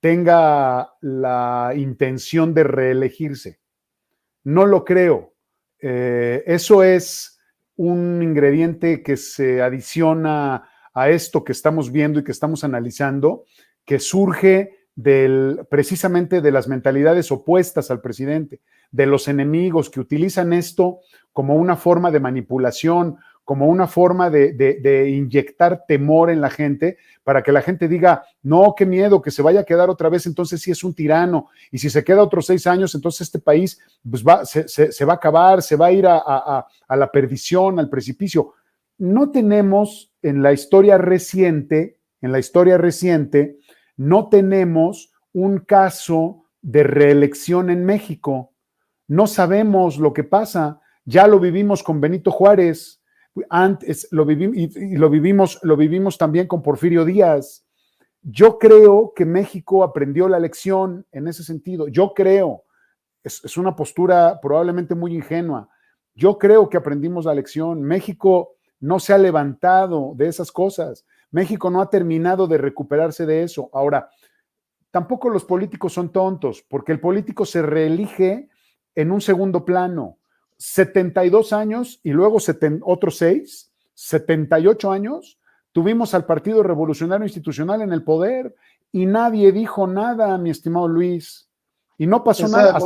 tenga la intención de reelegirse. No lo creo. Eso es un ingrediente que se adiciona a esto que estamos viendo y que estamos analizando, que surge precisamente de las mentalidades opuestas al presidente, de los enemigos que utilizan esto como una forma de manipulación, como una forma de inyectar temor en la gente para que la gente diga, no, qué miedo, que se vaya a quedar otra vez, entonces sí es un tirano, y si se queda otros 6 años, entonces este país pues se va a acabar, se va a ir a la perdición, al precipicio. No tenemos en la historia reciente, no tenemos un caso de reelección en México. No sabemos lo que pasa. Ya lo vivimos con Benito Juárez, antes lo vivimos y lo vivimos también con Porfirio Díaz. Yo creo que México aprendió la lección en ese sentido. Yo creo, es una postura probablemente muy ingenua. Yo creo que aprendimos la lección. México no se ha levantado de esas cosas. México no ha terminado de recuperarse de eso. Ahora, tampoco los políticos son tontos, porque el político se reelige en un segundo plano. 72 años y luego otros 6, 78 años, tuvimos al Partido Revolucionario Institucional en el poder y nadie dijo nada, mi estimado Luis. Y no pasó nada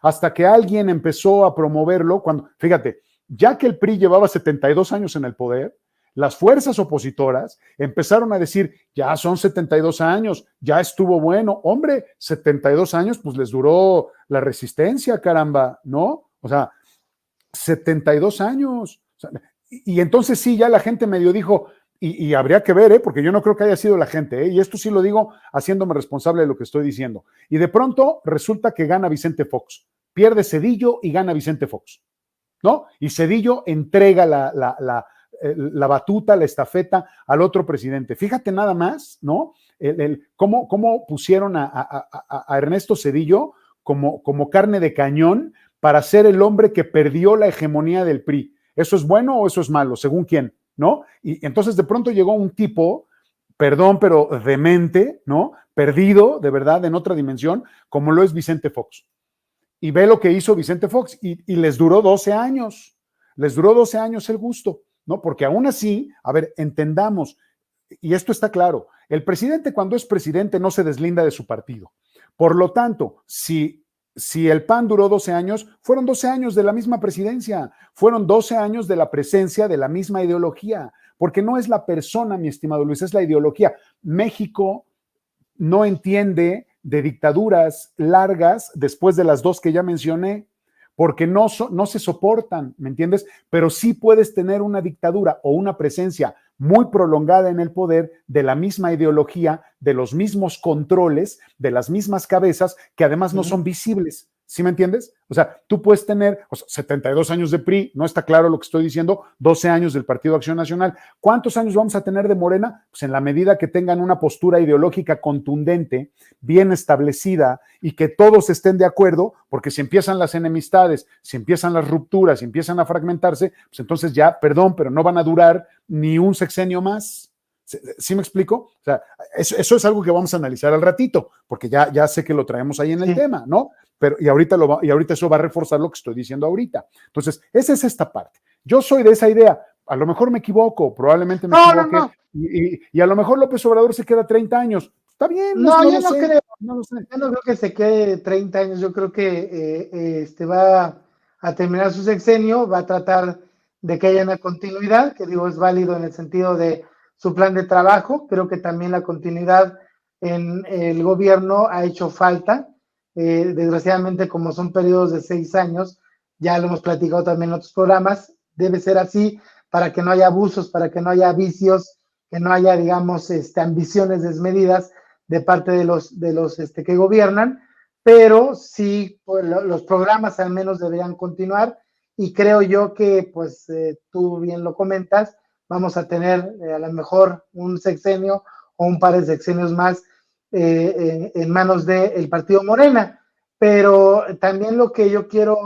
hasta que alguien empezó a promoverlo. Fíjate, ya que el PRI llevaba 72 años en el poder, las fuerzas opositoras empezaron a decir, ya son 72 años, ya estuvo bueno. Hombre, 72 años, pues les duró la resistencia, caramba, ¿no? O sea, 72 años. O sea, y entonces sí, ya la gente medio dijo, y habría que ver, porque yo no creo que haya sido la gente, y esto sí lo digo haciéndome responsable de lo que estoy diciendo. Y de pronto resulta que gana Vicente Fox, pierde Zedillo y gana Vicente Fox, ¿no? Y Zedillo entrega la batuta, la estafeta al otro presidente. Fíjate nada más, ¿no? Cómo pusieron a Ernesto Zedillo como carne de cañón para ser el hombre que perdió la hegemonía del PRI. ¿Eso es bueno o eso es malo? ¿Según quién? ¿No? Y entonces de pronto llegó un tipo, perdón, pero demente, ¿no? Perdido, de verdad, en otra dimensión, como lo es Vicente Fox. Y ve lo que hizo Vicente Fox y les duró 12 años. Les duró 12 años el gusto, ¿no? Porque aún así, a ver, entendamos, y esto está claro, el presidente cuando es presidente no se deslinda de su partido. Por lo tanto, si el PAN duró 12 años, fueron 12 años de la misma presidencia, fueron 12 años de la presencia de la misma ideología, porque no es la persona, mi estimado Luis, es la ideología. México no entiende de dictaduras largas después de las 2 que ya mencioné, porque no se soportan, ¿me entiendes? Pero sí puedes tener una dictadura o una presencia muy prolongada en el poder de la misma ideología, de los mismos controles, de las mismas cabezas, que además no son visibles, ¿sí me entiendes? O sea, tú puedes tener 72 años de PRI, no está claro lo que estoy diciendo, 12 años del Partido Acción Nacional. ¿Cuántos años vamos a tener de Morena? Pues en la medida que tengan una postura ideológica contundente, bien establecida y que todos estén de acuerdo, porque si empiezan las enemistades, si empiezan las rupturas, si empiezan a fragmentarse, pues entonces ya, perdón, pero no van a durar ni un sexenio más. ¿Sí me explico? O sea, eso es algo que vamos a analizar al ratito, porque ya sé que lo traemos ahí en el tema, ¿no? Pero, y ahorita eso va a reforzar lo que estoy diciendo ahorita. Entonces, esa es esta parte. Yo soy de esa idea. A lo mejor me equivoco, probablemente me equivoque. No. Y a lo mejor López Obrador se queda 30 años. Está bien. No, yo no creo. Yo no creo que se quede 30 años. Yo creo que va a terminar su sexenio, va a tratar de que haya una continuidad, que digo, es válido en el sentido de su plan de trabajo. Creo que también la continuidad en el gobierno ha hecho falta. Desgraciadamente, como son periodos de 6 años, ya lo hemos platicado también en otros programas, debe ser así para que no haya abusos, para que no haya vicios, que no haya, digamos, ambiciones desmedidas de parte de los que gobiernan, pero sí, pues, los programas al menos deberían continuar, y creo yo que, pues, tú bien lo comentas, vamos a tener a lo mejor un sexenio o un par de sexenios más en manos del partido Morena. Pero también lo que yo quiero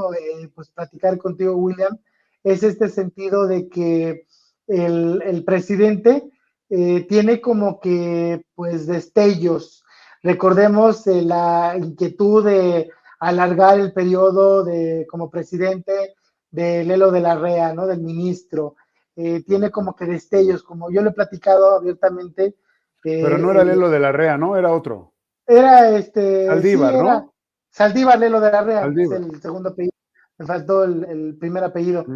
pues platicar contigo, William, es este sentido de que el presidente tiene como que pues destellos. Recordemos la inquietud de alargar el periodo como presidente de Lelo de la Rea, ¿no? Del ministro. Tiene como que destellos, como yo le he platicado abiertamente. Pero no era Lelo de la Rea, ¿no? Era otro. Era Saldívar, sí, era, ¿no? Saldívar Lelo de la Rea, Saldívar. Es el segundo apellido. Me faltó el primer apellido.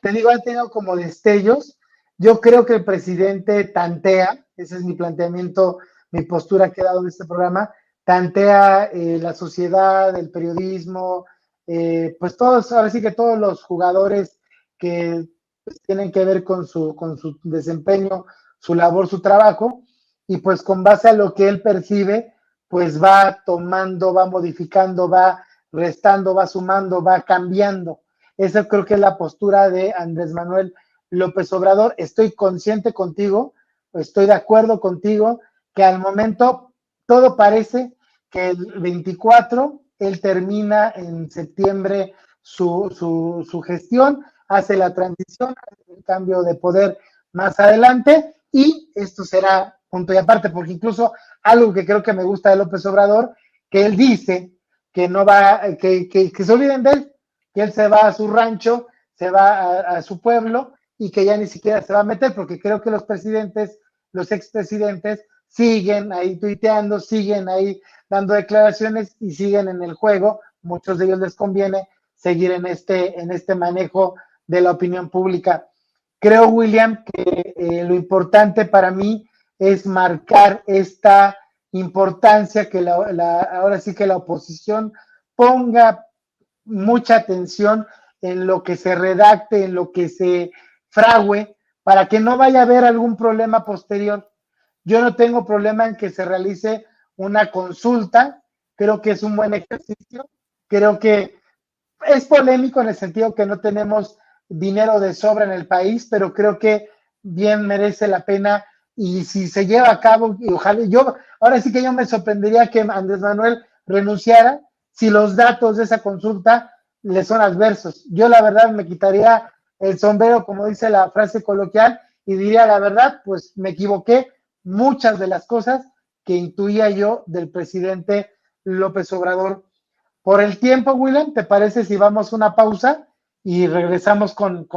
te digo, han tenido como destellos. Yo creo que el presidente tantea, ese es mi planteamiento, mi postura que he dado en este programa, tantea la sociedad, el periodismo, pues todos, ahora sí que todos los jugadores que pues, tienen que ver con su desempeño, su labor, su trabajo, y pues con base a lo que él percibe, pues va tomando, va modificando, va restando, va sumando, va cambiando. Esa creo que es la postura de Andrés Manuel López Obrador. Estoy consciente contigo, estoy de acuerdo contigo, que al momento todo parece que el 24 él termina en septiembre su gestión, hace la transición, hace el cambio de poder más adelante y esto será punto y aparte, porque incluso algo que creo que me gusta de López Obrador, que él dice que no va, que se olviden de él, que él se va a su rancho, se va a su pueblo y que ya ni siquiera se va a meter, porque creo que los presidentes, los expresidentes, siguen ahí tuiteando, siguen ahí dando declaraciones y siguen en el juego. Muchos de ellos les conviene seguir en este manejo de la opinión pública. Creo, William, que lo importante para mí es marcar esta importancia que ahora sí que la oposición ponga mucha atención en lo que se redacte, en lo que se frague, para que no vaya a haber algún problema posterior. Yo no tengo problema en que se realice una consulta, creo que es un buen ejercicio, creo que es polémico en el sentido que no tenemos dinero de sobra en el país, pero creo que bien merece la pena y si se lleva a cabo, y ojalá, ahora sí que yo me sorprendería que Andrés Manuel renunciara si los datos de esa consulta le son adversos. Yo la verdad me quitaría el sombrero, como dice la frase coloquial, y diría la verdad, pues me equivoqué, muchas de las cosas que intuía yo del presidente López Obrador. Por el tiempo, William, ¿te parece si vamos a una pausa y regresamos con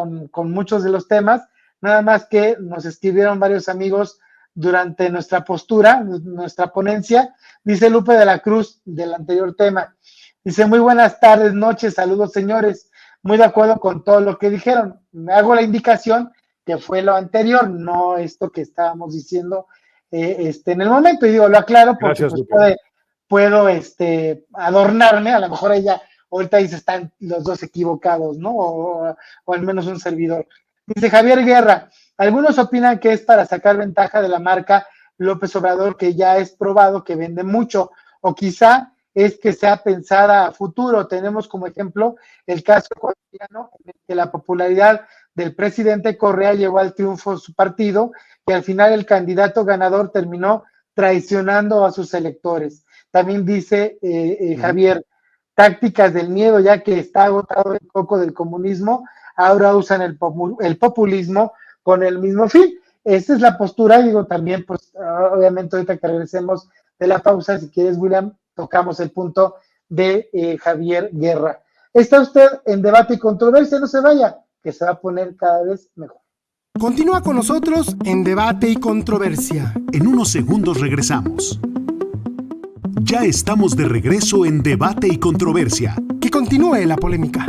muchos de los temas? Nada más que nos escribieron varios amigos durante nuestra postura, nuestra ponencia. Dice Lupe de la Cruz del anterior tema. Dice, muy buenas tardes, noches, saludos señores. Muy de acuerdo con todo lo que dijeron. Me hago la indicación que fue lo anterior, no esto que estábamos diciendo en el momento. Y digo, lo aclaro porque Gracias, pues, puedo adornarme. A lo mejor ella ahorita dice, están los dos equivocados, ¿no? O al menos un servidor. Dice Javier Guerra, algunos opinan que es para sacar ventaja de la marca López Obrador, que ya es probado que vende mucho, o quizá es que sea pensada a futuro. Tenemos como ejemplo el caso colombiano, en el que la popularidad del presidente Correa llevó al triunfo de su partido, y al final el candidato ganador terminó traicionando a sus electores. También dice Javier, tácticas del miedo, ya que está agotado el coco del comunismo, ahora usan el populismo con el mismo fin. Esta es la postura, digo, también, pues, obviamente ahorita que regresemos de la pausa, si quieres, William, tocamos el punto de Javier Guerra. Está usted en Debate y Controversia, no se vaya, que se va a poner cada vez mejor. Continúa con nosotros en Debate y Controversia. En unos segundos regresamos. Ya estamos de regreso en Debate y Controversia. Que continúe la polémica.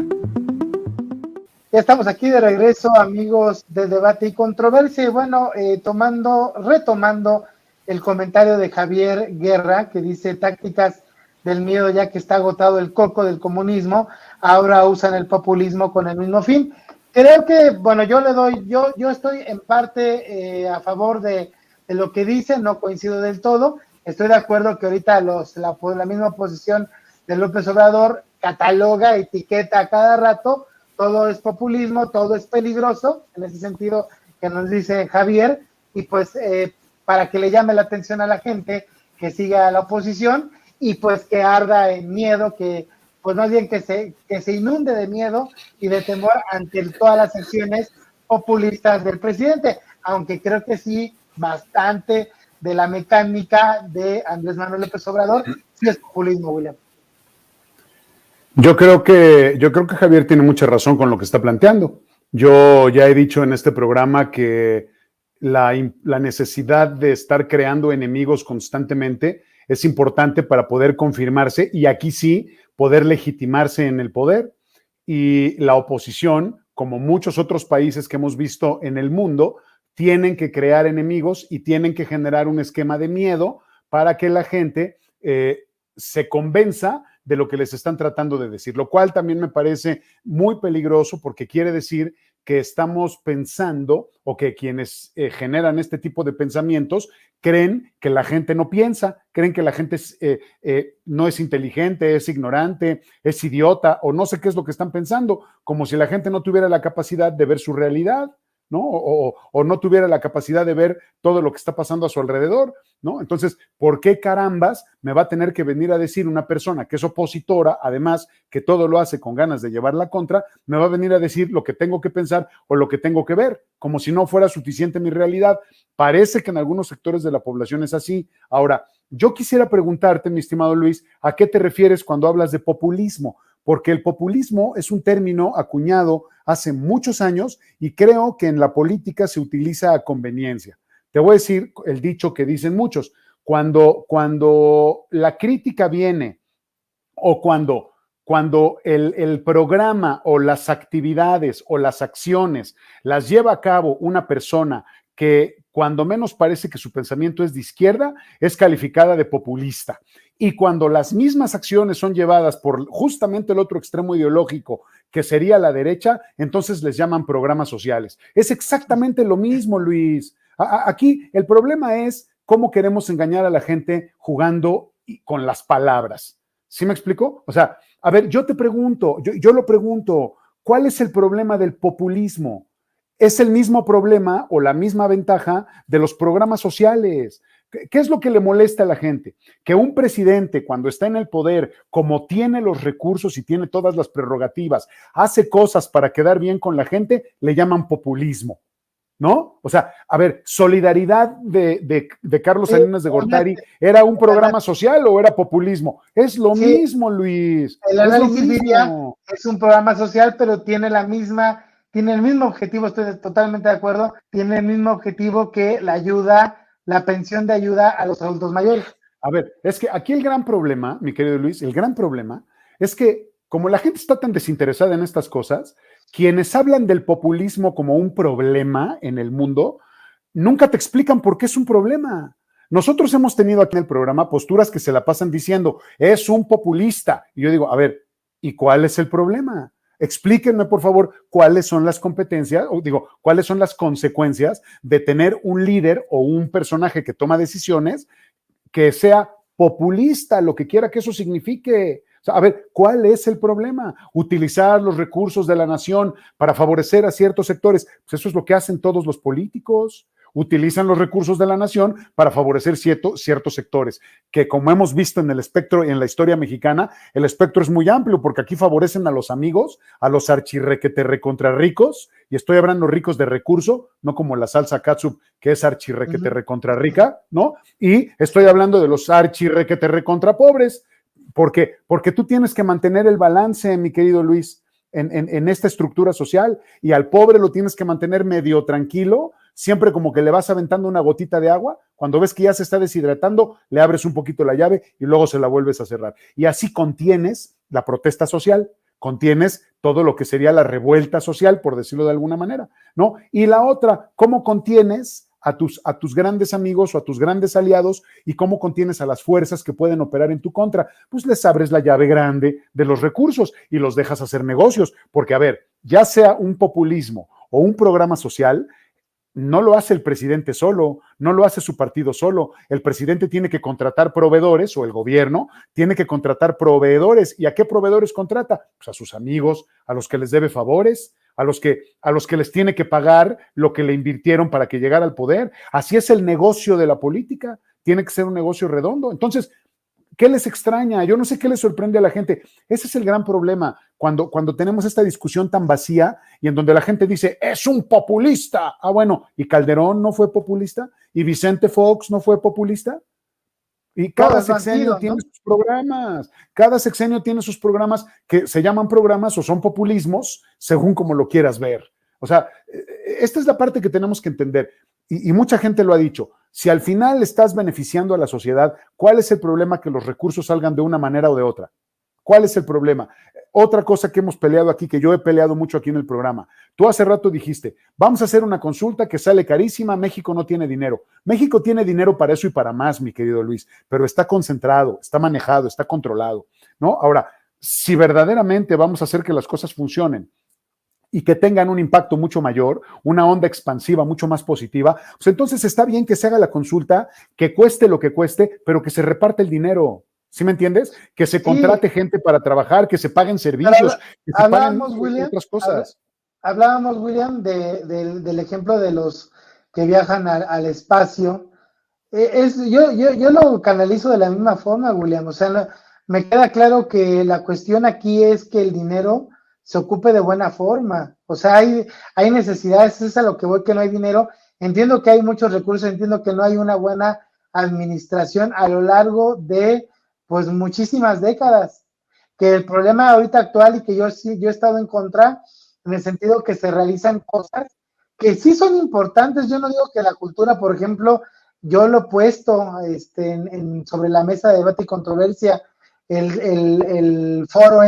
Ya estamos aquí de regreso, amigos de Debate y Controversia. Y bueno, retomando el comentario de Javier Guerra, que dice tácticas del miedo, ya que está agotado el coco del comunismo, ahora usan el populismo con el mismo fin. Creo que, bueno, yo estoy en parte a favor de lo que dice, no coincido del todo. Estoy de acuerdo que ahorita la misma oposición de López Obrador cataloga, etiqueta a cada rato, todo es populismo, todo es peligroso, en ese sentido que nos dice Javier, y pues para que le llame la atención a la gente que siga a la oposición y pues que arda en miedo, que pues más bien que se inunde de miedo y de temor ante todas las acciones populistas del presidente, aunque creo que sí, bastante de la mecánica de Andrés Manuel López Obrador, sí es populismo, William. Yo creo que Javier tiene mucha razón con lo que está planteando. Yo ya he dicho en este programa que la necesidad de estar creando enemigos constantemente es importante para poder confirmarse y aquí sí poder legitimarse en el poder. Y la oposición, como muchos otros países que hemos visto en el mundo, tienen que crear enemigos y tienen que generar un esquema de miedo para que la gente se convenza de lo que les están tratando de decir, lo cual también me parece muy peligroso porque quiere decir que estamos pensando o que quienes generan este tipo de pensamientos creen que la gente no piensa, creen que la gente no es inteligente, es ignorante, es idiota o no sé qué es lo que están pensando, como si la gente no tuviera la capacidad de ver su realidad, ¿no? O no tuviera la capacidad de ver todo lo que está pasando a su alrededor, ¿no? Entonces, ¿por qué carambas me va a tener que venir a decir una persona que es opositora, además que todo lo hace con ganas de llevar la contra, me va a venir a decir lo que tengo que pensar o lo que tengo que ver, como si no fuera suficiente mi realidad? Parece que en algunos sectores de la población es así. Ahora, yo quisiera preguntarte, mi estimado Luis, ¿a qué te refieres cuando hablas de populismo? Porque el populismo es un término acuñado hace muchos años y creo que en la política se utiliza a conveniencia. Te voy a decir el dicho que dicen muchos, cuando la crítica viene o cuando el programa o las actividades o las acciones las lleva a cabo una persona que cuando menos parece que su pensamiento es de izquierda, es calificada de populista. Y cuando las mismas acciones son llevadas por justamente el otro extremo ideológico, que sería la derecha, entonces les llaman programas sociales. Es exactamente lo mismo, Luis. Aquí el problema es cómo queremos engañar a la gente jugando con las palabras. ¿Sí me explico? O sea, a ver, yo te pregunto, yo lo pregunto, ¿cuál es el problema del populismo? Es el mismo problema o la misma ventaja de los programas sociales. ¿Qué es lo que le molesta a la gente? Que un presidente, cuando está en el poder, como tiene los recursos y tiene todas las prerrogativas, hace cosas para quedar bien con la gente, le llaman populismo, ¿no? O sea, a ver, Solidaridad de Carlos Salinas de Gortari, ¿era un programa social o era populismo? Es lo mismo, Luis. El análisis diría, es un programa social, pero tiene el mismo objetivo, estoy totalmente de acuerdo, tiene el mismo objetivo que la pensión de ayuda a los adultos mayores. A ver, es que aquí el gran problema, mi querido Luis, el gran problema es que como la gente está tan desinteresada en estas cosas, quienes hablan del populismo como un problema en el mundo, nunca te explican por qué es un problema. Nosotros hemos tenido aquí en el programa posturas que se la pasan diciendo, es un populista. Y yo digo, a ver, ¿y cuál es el problema? Explíquenme, por favor, cuáles son las competencias, cuáles son las consecuencias de tener un líder o un personaje que toma decisiones que sea populista, lo que quiera que eso signifique. O sea, a ver, ¿cuál es el problema? Utilizar los recursos de la nación para favorecer a ciertos sectores. Pues eso es lo que hacen todos los políticos. Utilizan los recursos de la nación para favorecer ciertos sectores, que como hemos visto en el espectro, en la historia mexicana, el espectro es muy amplio, porque aquí favorecen a los amigos, a los archirrequete recontra ricos, y estoy hablando ricos de recurso, no como la salsa catsup, que es archirrequete recontra rica, ¿no? Y estoy hablando de los archirrequete recontra pobres, porque tú tienes que mantener el balance, mi querido Luis, en esta estructura social, y al pobre lo tienes que mantener medio tranquilo, siempre como que le vas aventando una gotita de agua, cuando ves que ya se está deshidratando, le abres un poquito la llave y luego se la vuelves a cerrar. Y así contienes la protesta social, contienes todo lo que sería la revuelta social, por decirlo de alguna manera, ¿no? Y la otra, ¿cómo contienes a tus grandes amigos o a tus grandes aliados y cómo contienes a las fuerzas que pueden operar en tu contra? Pues les abres la llave grande de los recursos y los dejas hacer negocios, porque a ver, ya sea un populismo o un programa social, no lo hace el presidente solo, no lo hace su partido solo. El presidente tiene que contratar proveedores, o el gobierno tiene que contratar proveedores. ¿Y a qué proveedores contrata? Pues a sus amigos, a los que les debe favores, a los que les tiene que pagar lo que le invirtieron para que llegara al poder. Así es el negocio de la política. Tiene que ser un negocio redondo. Entonces, ¿qué les extraña? Yo no sé qué les sorprende a la gente. Ese es el gran problema cuando tenemos esta discusión tan vacía y en donde la gente dice, es un populista. Ah, bueno, ¿y Calderón no fue populista? ¿Y Vicente Fox no fue populista? Y cada sexenio tiene sus programas. Cada sexenio tiene sus programas que se llaman programas o son populismos, según como lo quieras ver. O sea, esta es la parte que tenemos que entender. Y mucha gente lo ha dicho. Si al final estás beneficiando a la sociedad, ¿cuál es el problema que los recursos salgan de una manera o de otra? ¿Cuál es el problema? Otra cosa que hemos peleado aquí, que yo he peleado mucho aquí en el programa. Tú hace rato dijiste, vamos a hacer una consulta que sale carísima, México no tiene dinero. México tiene dinero para eso y para más, mi querido Luis, pero está concentrado, está manejado, está controlado, ¿no? Ahora, si verdaderamente vamos a hacer que las cosas funcionen y que tengan un impacto mucho mayor, una onda expansiva mucho más positiva, pues entonces está bien que se haga la consulta, que cueste lo que cueste, pero que se reparte el dinero. ¿Sí me entiendes? Que se contrate gente para trabajar, que se paguen servicios, que se paguen William, otras cosas. Hablábamos, William, del ejemplo de los que viajan al espacio. Yo lo canalizo de la misma forma, William. O sea, me queda claro que la cuestión aquí es que el dinero se ocupe de buena forma. O sea, hay necesidades, es a lo que voy, que no hay dinero. Entiendo que hay muchos recursos, entiendo que no hay una buena administración a lo largo de pues muchísimas décadas, que el problema ahorita actual y que yo he estado en contra, en el sentido que se realizan cosas que sí son importantes. Yo no digo que la cultura, por ejemplo, yo lo he puesto sobre la mesa de debate y controversia, el foro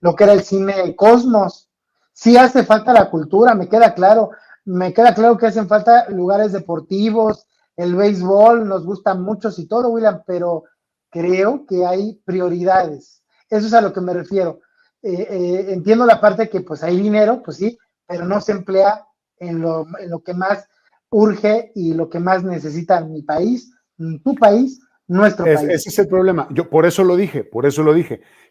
lo que era el cine Cosmos. Sí hace falta la cultura, me queda claro que hacen falta lugares deportivos, el béisbol, nos gusta mucho y todo, William, pero creo que hay prioridades. Eso es a lo que me refiero. Entiendo la parte que pues hay dinero, pues sí, pero no se emplea en lo que más urge y lo que más necesita mi país, tu país, nuestro país. Ese es el problema. Yo por eso lo dije,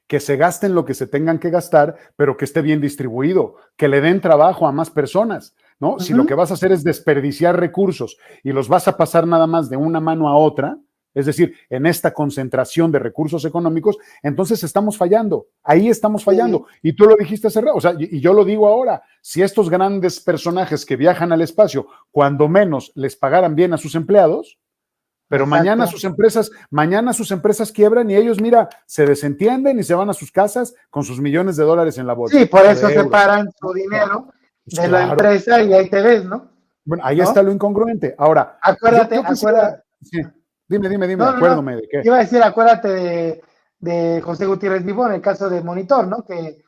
que se gasten lo que se tengan que gastar, pero que esté bien distribuido, que le den trabajo a más personas, ¿no? Si lo que vas a hacer es desperdiciar recursos y los vas a pasar nada más de una mano a otra, es decir, en esta concentración de recursos económicos, entonces estamos fallando, ahí estamos fallando. Sí. Y tú lo dijiste hace rato, o sea, y yo lo digo ahora, si estos grandes personajes que viajan al espacio, cuando menos les pagaran bien a sus empleados, pero mañana sus empresas quiebran y ellos, mira, se desentienden y se van a sus casas con sus millones de dólares en la bolsa. Sí, por eso separan su dinero de la empresa y ahí te ves, ¿no? Bueno, ahí está lo incongruente. Ahora, acuérdate. Sí. Dime, acuérdame de qué. Iba a decir, acuérdate de José Gutiérrez Vivó en el caso de Monitor, ¿no? Que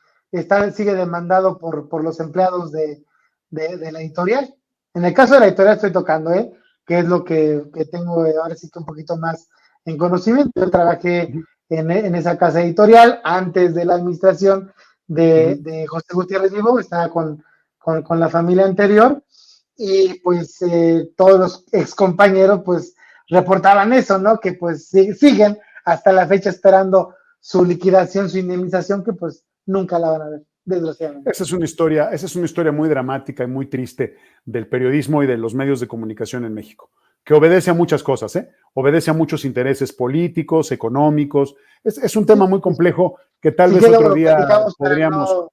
sigue demandado por los empleados de la editorial. En el caso de la editorial estoy tocando, que es lo que tengo ahora sí que un poquito más en conocimiento. Yo trabajé en esa casa editorial antes de la administración de José Gutiérrez Vivó, estaba con la familia anterior, y pues todos los excompañeros pues reportaban eso, ¿no? Que pues siguen hasta la fecha esperando su liquidación, su indemnización, que pues nunca la van a ver, desgraciadamente. Esa es una historia muy dramática y muy triste del periodismo y de los medios de comunicación en México, que obedece a muchas cosas, obedece a muchos intereses políticos, económicos. Es un tema muy complejo que tal vez otro día podríamos...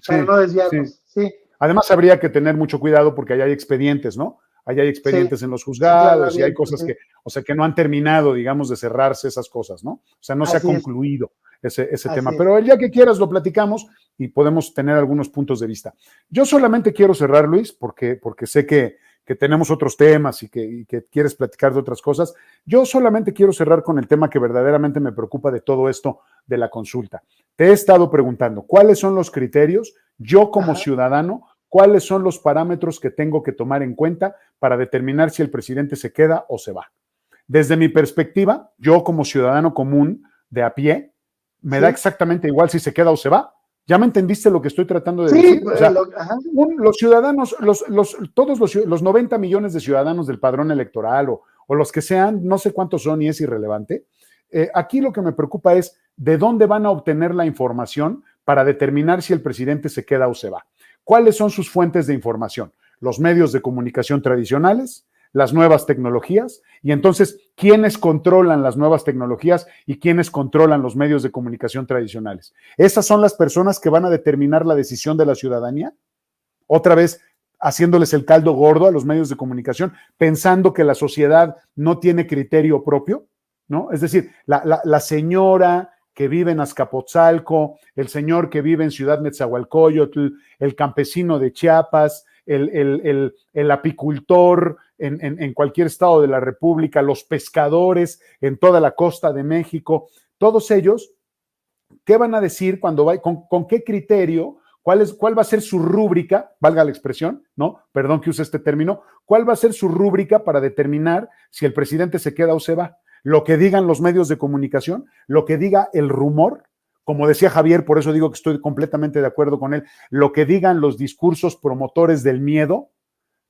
Para no desviarnos, sí. Además, habría que tener mucho cuidado porque allá hay expedientes, ¿no? Allá hay expedientes en los juzgados y hay cosas que no han terminado, digamos, de cerrarse esas cosas, ¿no? O sea, no se ha concluido ese tema. Pero el día que quieras lo platicamos y podemos tener algunos puntos de vista. Yo solamente quiero cerrar, Luis, porque sé que tenemos otros temas y que quieres platicar de otras cosas. Yo solamente quiero cerrar con el tema que verdaderamente me preocupa de todo esto de la consulta. Te he estado preguntando, ¿cuáles son los criterios? Yo como ciudadano, ¿cuáles son los parámetros que tengo que tomar en cuenta para determinar si el presidente se queda o se va? Desde mi perspectiva, yo como ciudadano común de a pie, me da exactamente igual si se queda o se va. ¿Ya me entendiste lo que estoy tratando de decir? O sea, los ciudadanos, todos los 90 millones de ciudadanos del padrón electoral o los que sean, no sé cuántos son y es irrelevante. Aquí lo que me preocupa es de dónde van a obtener la información para determinar si el presidente se queda o se va. ¿Cuáles son sus fuentes de información? Los medios de comunicación tradicionales, las nuevas tecnologías, y entonces, ¿quiénes controlan las nuevas tecnologías y quiénes controlan los medios de comunicación tradicionales? ¿Esas son las personas que van a determinar la decisión de la ciudadanía? Otra vez, haciéndoles el caldo gordo a los medios de comunicación, pensando que la sociedad no tiene criterio propio, ¿no? Es decir, la señora que vive en Azcapotzalco, el señor que vive en Ciudad Nezahualcóyotl, el campesino de Chiapas, el apicultor en cualquier estado de la República, los pescadores en toda la costa de México, todos ellos ¿qué van a decir cuando va, con qué criterio? ¿Cuál va a ser su rúbrica? Valga la expresión, ¿no? Perdón que use este término. ¿Cuál va a ser su rúbrica para determinar si el presidente se queda o se va? Lo que digan los medios de comunicación, lo que diga el rumor, como decía Javier, por eso digo que estoy completamente de acuerdo con él, lo que digan los discursos promotores del miedo,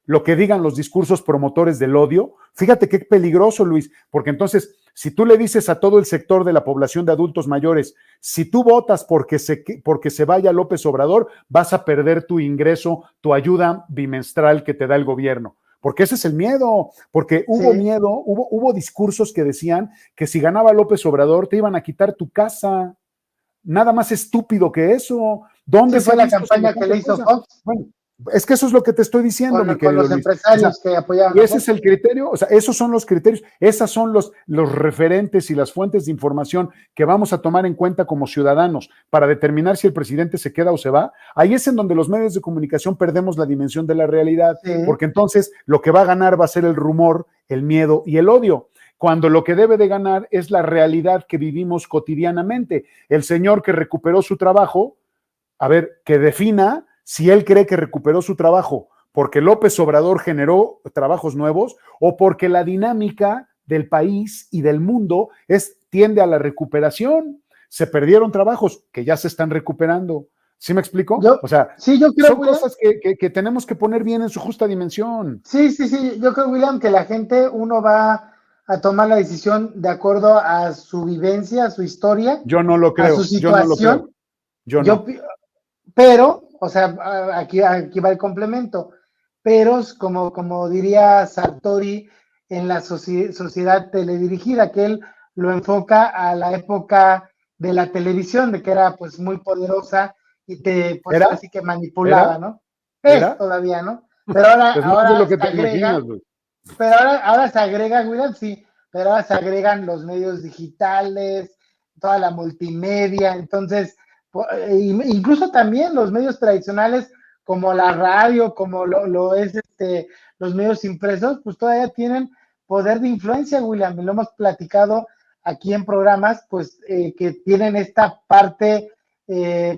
lo que digan los discursos promotores del odio. Fíjate qué peligroso, Luis, porque entonces, si tú le dices a todo el sector de la población de adultos mayores, si tú votas porque se vaya López Obrador, vas a perder tu ingreso, tu ayuda bimestral que te da el gobierno. Porque ese es el miedo, porque hubo miedo, hubo discursos que decían que si ganaba López Obrador te iban a quitar tu casa. Nada más estúpido que eso. ¿Dónde fue la campaña que le hizo Fox? Bueno, es que eso es lo que te estoy diciendo, mi querido Luis. Con los Luis. empresarios que apoyaban. Y ese es el criterio, o sea, esos son los criterios, esas son los referentes y las fuentes de información que vamos a tomar en cuenta como ciudadanos para determinar si el presidente se queda o se va. Ahí es en donde los medios de comunicación perdemos la dimensión de la realidad, porque entonces lo que va a ganar va a ser el rumor, el miedo y el odio, cuando lo que debe de ganar es la realidad que vivimos cotidianamente. El señor que recuperó su trabajo, a ver, que defina si él cree que recuperó su trabajo porque López Obrador generó trabajos nuevos o porque la dinámica del país y del mundo tiende a la recuperación. Se perdieron trabajos que ya se están recuperando. ¿Sí me explico? O sea, yo creo, son cosas que tenemos que poner bien en su justa dimensión. Sí. Yo creo, William, que la gente, uno va a tomar la decisión de acuerdo a su vivencia, a su historia. Yo no lo creo. A su situación. Yo no. Pero, o sea, aquí va el complemento. Pero, como diría Sartori en la sociedad teledirigida, que él lo enfoca a la época de la televisión, de que era pues muy poderosa y te pues así que manipulaba, ¿no? Es todavía, ¿no? Pero ahora lo que te agrega, pero ahora se agrega, William, sí, pero ahora se agregan los medios digitales, toda la multimedia, entonces, incluso también los medios tradicionales como la radio, como lo es los medios impresos, pues todavía tienen poder de influencia, William, y lo hemos platicado aquí en programas, pues que tienen esta parte,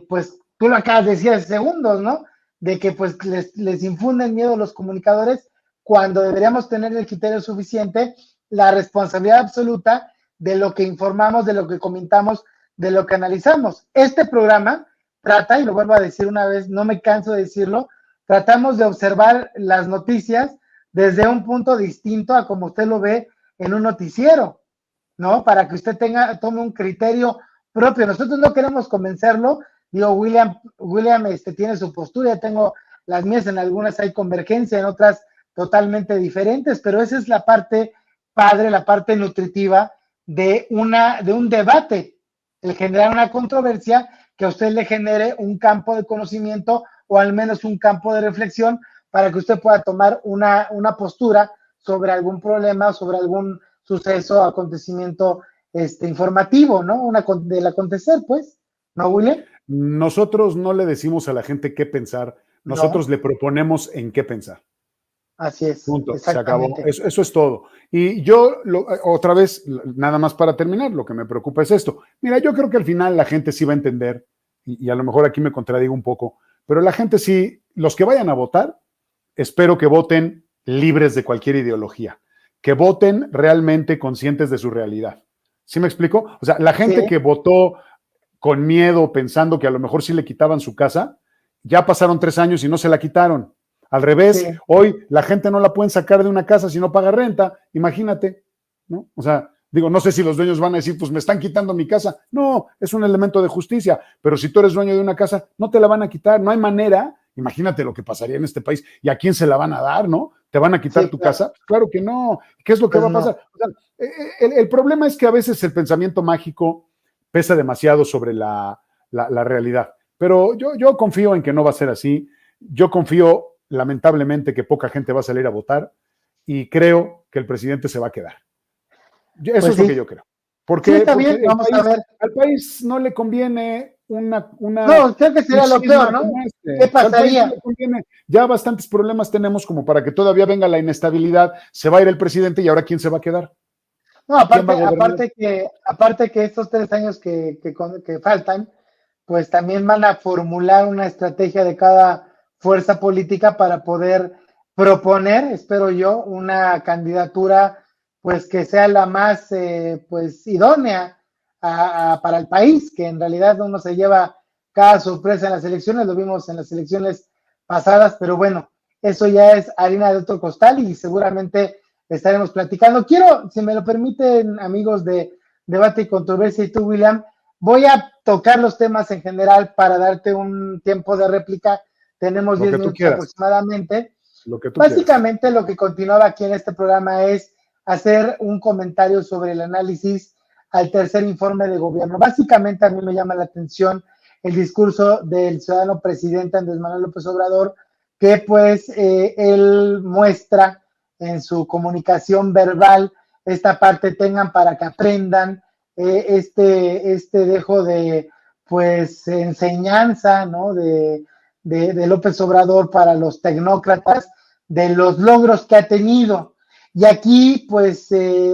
pues tú lo acabas de decir hace segundos, ¿no? De que pues les infunden miedo los comunicadores cuando deberíamos tener el criterio suficiente, la responsabilidad absoluta de lo que informamos, de lo que comentamos, de lo que analizamos. Este programa trata, y lo vuelvo a decir una vez, no me canso de decirlo, tratamos de observar las noticias desde un punto distinto a como usted lo ve en un noticiero, ¿no? Para que usted tome un criterio propio. Nosotros no queremos convencerlo. Digo, William tiene su postura, ya tengo las mías, en algunas hay convergencia, en otras totalmente diferentes, pero esa es la parte padre, la parte nutritiva de un debate, el generar una controversia que a usted le genere un campo de conocimiento o al menos un campo de reflexión para que usted pueda tomar una postura sobre algún problema, sobre algún suceso, acontecimiento informativo, ¿no? Del acontecer, pues, ¿no, William? Nosotros no le decimos a la gente qué pensar, nosotros le proponemos en qué pensar. Así es. Punto, se acabó. Eso es todo. Y yo, otra vez, nada más para terminar, lo que me preocupa es esto. Mira, yo creo que al final la gente sí va a entender, y a lo mejor aquí me contradigo un poco, pero la gente sí, los que vayan a votar, espero que voten libres de cualquier ideología, que voten realmente conscientes de su realidad. ¿Sí me explico? O sea, la gente que votó con miedo, pensando que a lo mejor sí le quitaban su casa, ya pasaron 3 años y no se la quitaron. Al revés, hoy la gente no la pueden sacar de una casa si no paga renta, imagínate, ¿no? O sea, digo, no sé si los dueños van a decir, pues me están quitando mi casa. No, es un elemento de justicia, pero si tú eres dueño de una casa, no te la van a quitar, no hay manera. Imagínate lo que pasaría en este país y a quién se la van a dar, ¿no? ¿Te van a quitar tu casa? Claro que no. ¿Qué es lo que va a pasar? O sea, el problema es que a veces el pensamiento mágico pesa demasiado sobre la realidad, pero yo confío en que no va a ser así. Yo confío lamentablemente que poca gente va a salir a votar y creo que el presidente se va a quedar. Eso es lo que yo creo. Porque, está bien, vamos a ver. Al país no le conviene una no, creo que sería lo peor, ¿no? ¿Qué pasaría? Ya bastantes problemas tenemos como para que todavía venga la inestabilidad, se va a ir el presidente y ahora ¿quién se va a quedar? No, ¿Quién va a gobernar? aparte que estos 3 años que faltan, pues también van a formular una estrategia de cada fuerza política para poder proponer, espero yo, una candidatura pues que sea la más pues idónea para el país, que en realidad uno se lleva cada sorpresa en las elecciones, lo vimos en las elecciones pasadas, pero bueno, eso ya es harina de otro costal y seguramente estaremos platicando. Quiero, si me lo permiten, amigos de Debate y Controversia, y tú, William, voy a tocar los temas en general para darte un tiempo de réplica. Tenemos Lo 10 que tú minutos quieras, aproximadamente. lo que tú quieras. Básicamente lo que continuaba aquí en este programa es hacer un comentario sobre el análisis al tercer informe de gobierno. Básicamente a mí me llama la atención el discurso del ciudadano presidente Andrés Manuel López Obrador, que pues él muestra en su comunicación verbal esta parte, tengan para que aprendan, este dejo de pues enseñanza, ¿no? De López Obrador para los tecnócratas, de los logros que ha tenido. Y aquí, pues,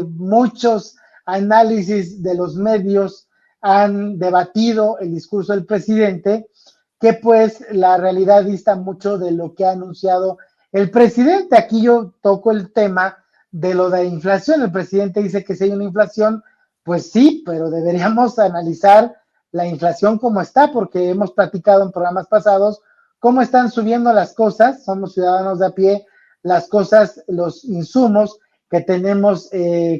muchos análisis de los medios han debatido el discurso del presidente, que pues la realidad dista mucho de lo que ha anunciado el presidente. Aquí yo toco el tema de lo de inflación. El presidente dice que si hay una inflación, pues sí, pero deberíamos analizar la inflación como está, porque hemos platicado en programas pasados cómo están subiendo las cosas, somos ciudadanos de a pie, las cosas, los insumos que tenemos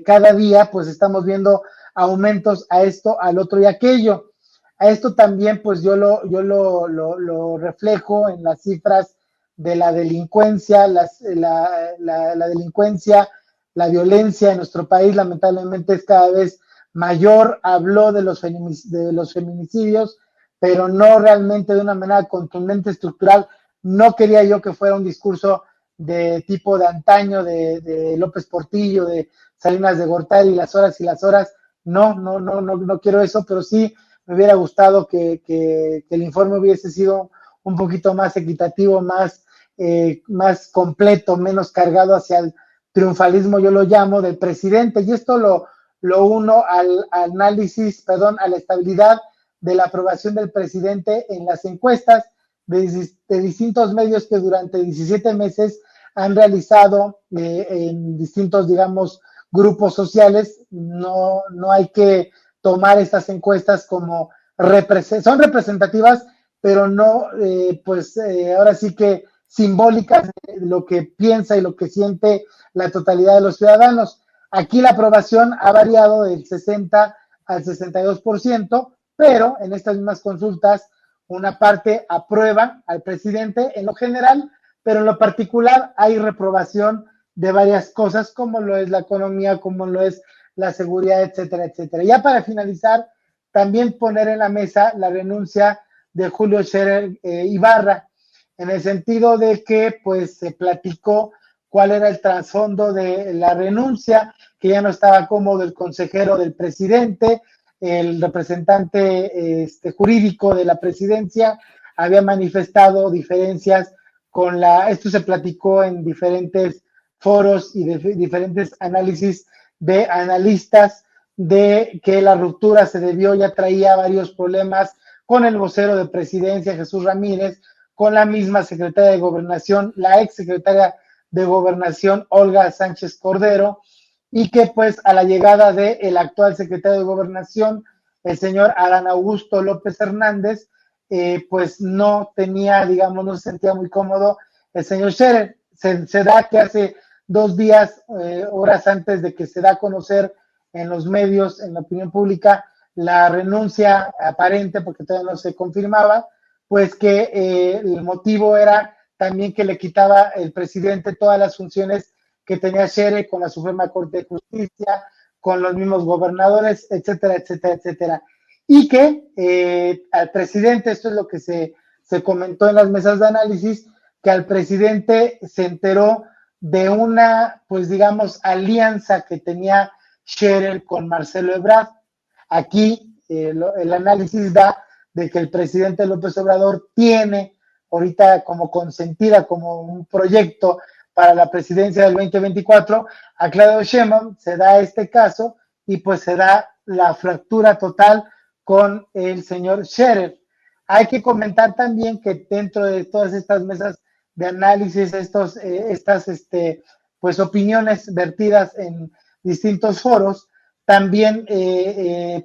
cada día, pues estamos viendo aumentos a esto, al otro y aquello. A esto también, pues yo lo reflejo en las cifras de la delincuencia, la delincuencia, la violencia en nuestro país lamentablemente es cada vez mayor. Habló de los feminicidios, pero no realmente de una manera contundente, estructural. No quería yo que fuera un discurso de tipo de antaño, de López Portillo, de Salinas de Gortari, y las horas. No quiero eso, pero sí me hubiera gustado que el informe hubiese sido un poquito más equitativo, más completo, menos cargado hacia el triunfalismo, yo lo llamo, del presidente. Y esto lo uno al análisis, a la estabilidad de la aprobación del presidente en las encuestas de distintos medios que durante 17 meses han realizado en distintos, digamos, grupos sociales. No hay que tomar estas encuestas como son representativas, pero no, ahora sí que simbólicas de lo que piensa y lo que siente la totalidad de los ciudadanos. Aquí la aprobación ha variado del 60 al 62%, pero en estas mismas consultas una parte aprueba al presidente en lo general, pero en lo particular hay reprobación de varias cosas, como lo es la economía, como lo es la seguridad, etcétera, etcétera. Ya para finalizar, también poner en la mesa la renuncia de Julio Scherer Ibarra, en el sentido de que pues se platicó cuál era el trasfondo de la renuncia, que ya no estaba cómodo el consejero del presidente, el representante jurídico de la presidencia había manifestado diferencias esto se platicó en diferentes foros y de diferentes análisis de analistas, de que la ruptura se debió, ya traía varios problemas con el vocero de presidencia, Jesús Ramírez, con la misma secretaria de Gobernación, la ex secretaria de Gobernación, Olga Sánchez Cordero, y que pues a la llegada del actual secretario de Gobernación, el señor Adán Augusto López Hernández, pues no tenía, digamos, no se sentía muy cómodo el señor Scherer. Se da que hace 2 días, horas antes de que se da a conocer en los medios, en la opinión pública, la renuncia aparente, porque todavía no se confirmaba, pues que el motivo era también que le quitaba el presidente todas las funciones que tenía Scherer con la Suprema Corte de Justicia, con los mismos gobernadores, etcétera, etcétera, etcétera. Y que al presidente, esto es lo que se comentó en las mesas de análisis, que al presidente se enteró de una, pues digamos, alianza que tenía Scherer con Marcelo Ebrard. Aquí el análisis da de que el presidente López Obrador tiene ahorita como consentida, como un proyecto para la presidencia del 2024, a Claudio Sheinbaum. Se da este caso y pues se da la fractura total con el señor Scherer. Hay que comentar también que dentro de todas estas mesas de análisis, pues opiniones vertidas en distintos foros, también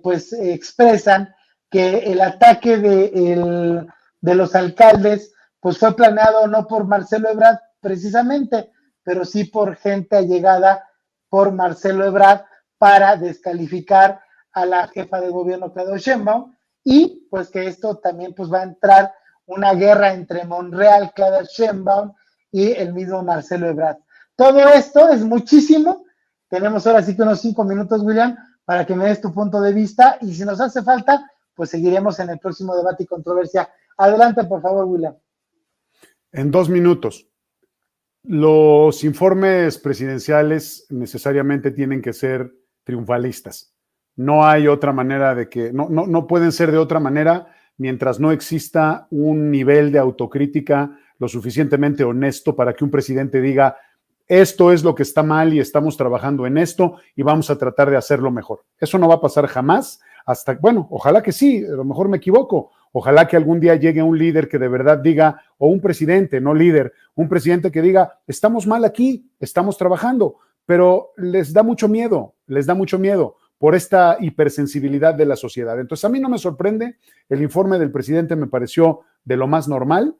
pues expresan que el ataque de los alcaldes pues fue planeado no por Marcelo Ebrard precisamente, pero sí por gente allegada por Marcelo Ebrard para descalificar a la jefa de gobierno Claudia Sheinbaum, y pues que esto también pues va a entrar una guerra entre Monreal, Claudia Sheinbaum y el mismo Marcelo Ebrard. Todo esto es muchísimo. Tenemos ahora sí que unos 5 minutos, William, para que me des tu punto de vista, y si nos hace falta, pues seguiremos en el próximo debate y controversia. Adelante, por favor, William. En 2 minutos. Los informes presidenciales necesariamente tienen que ser triunfalistas. No hay otra manera de que, no pueden ser de otra manera mientras no exista un nivel de autocrítica lo suficientemente honesto para que un presidente diga: esto es lo que está mal y estamos trabajando en esto y vamos a tratar de hacerlo mejor. Eso no va a pasar jamás bueno, ojalá que sí, a lo mejor me equivoco. Ojalá que algún día llegue un líder que de verdad diga, o un presidente, no líder, un presidente que diga: estamos mal aquí, estamos trabajando, pero les da mucho miedo por esta hipersensibilidad de la sociedad. Entonces, a mí no me sorprende, el informe del presidente me pareció de lo más normal,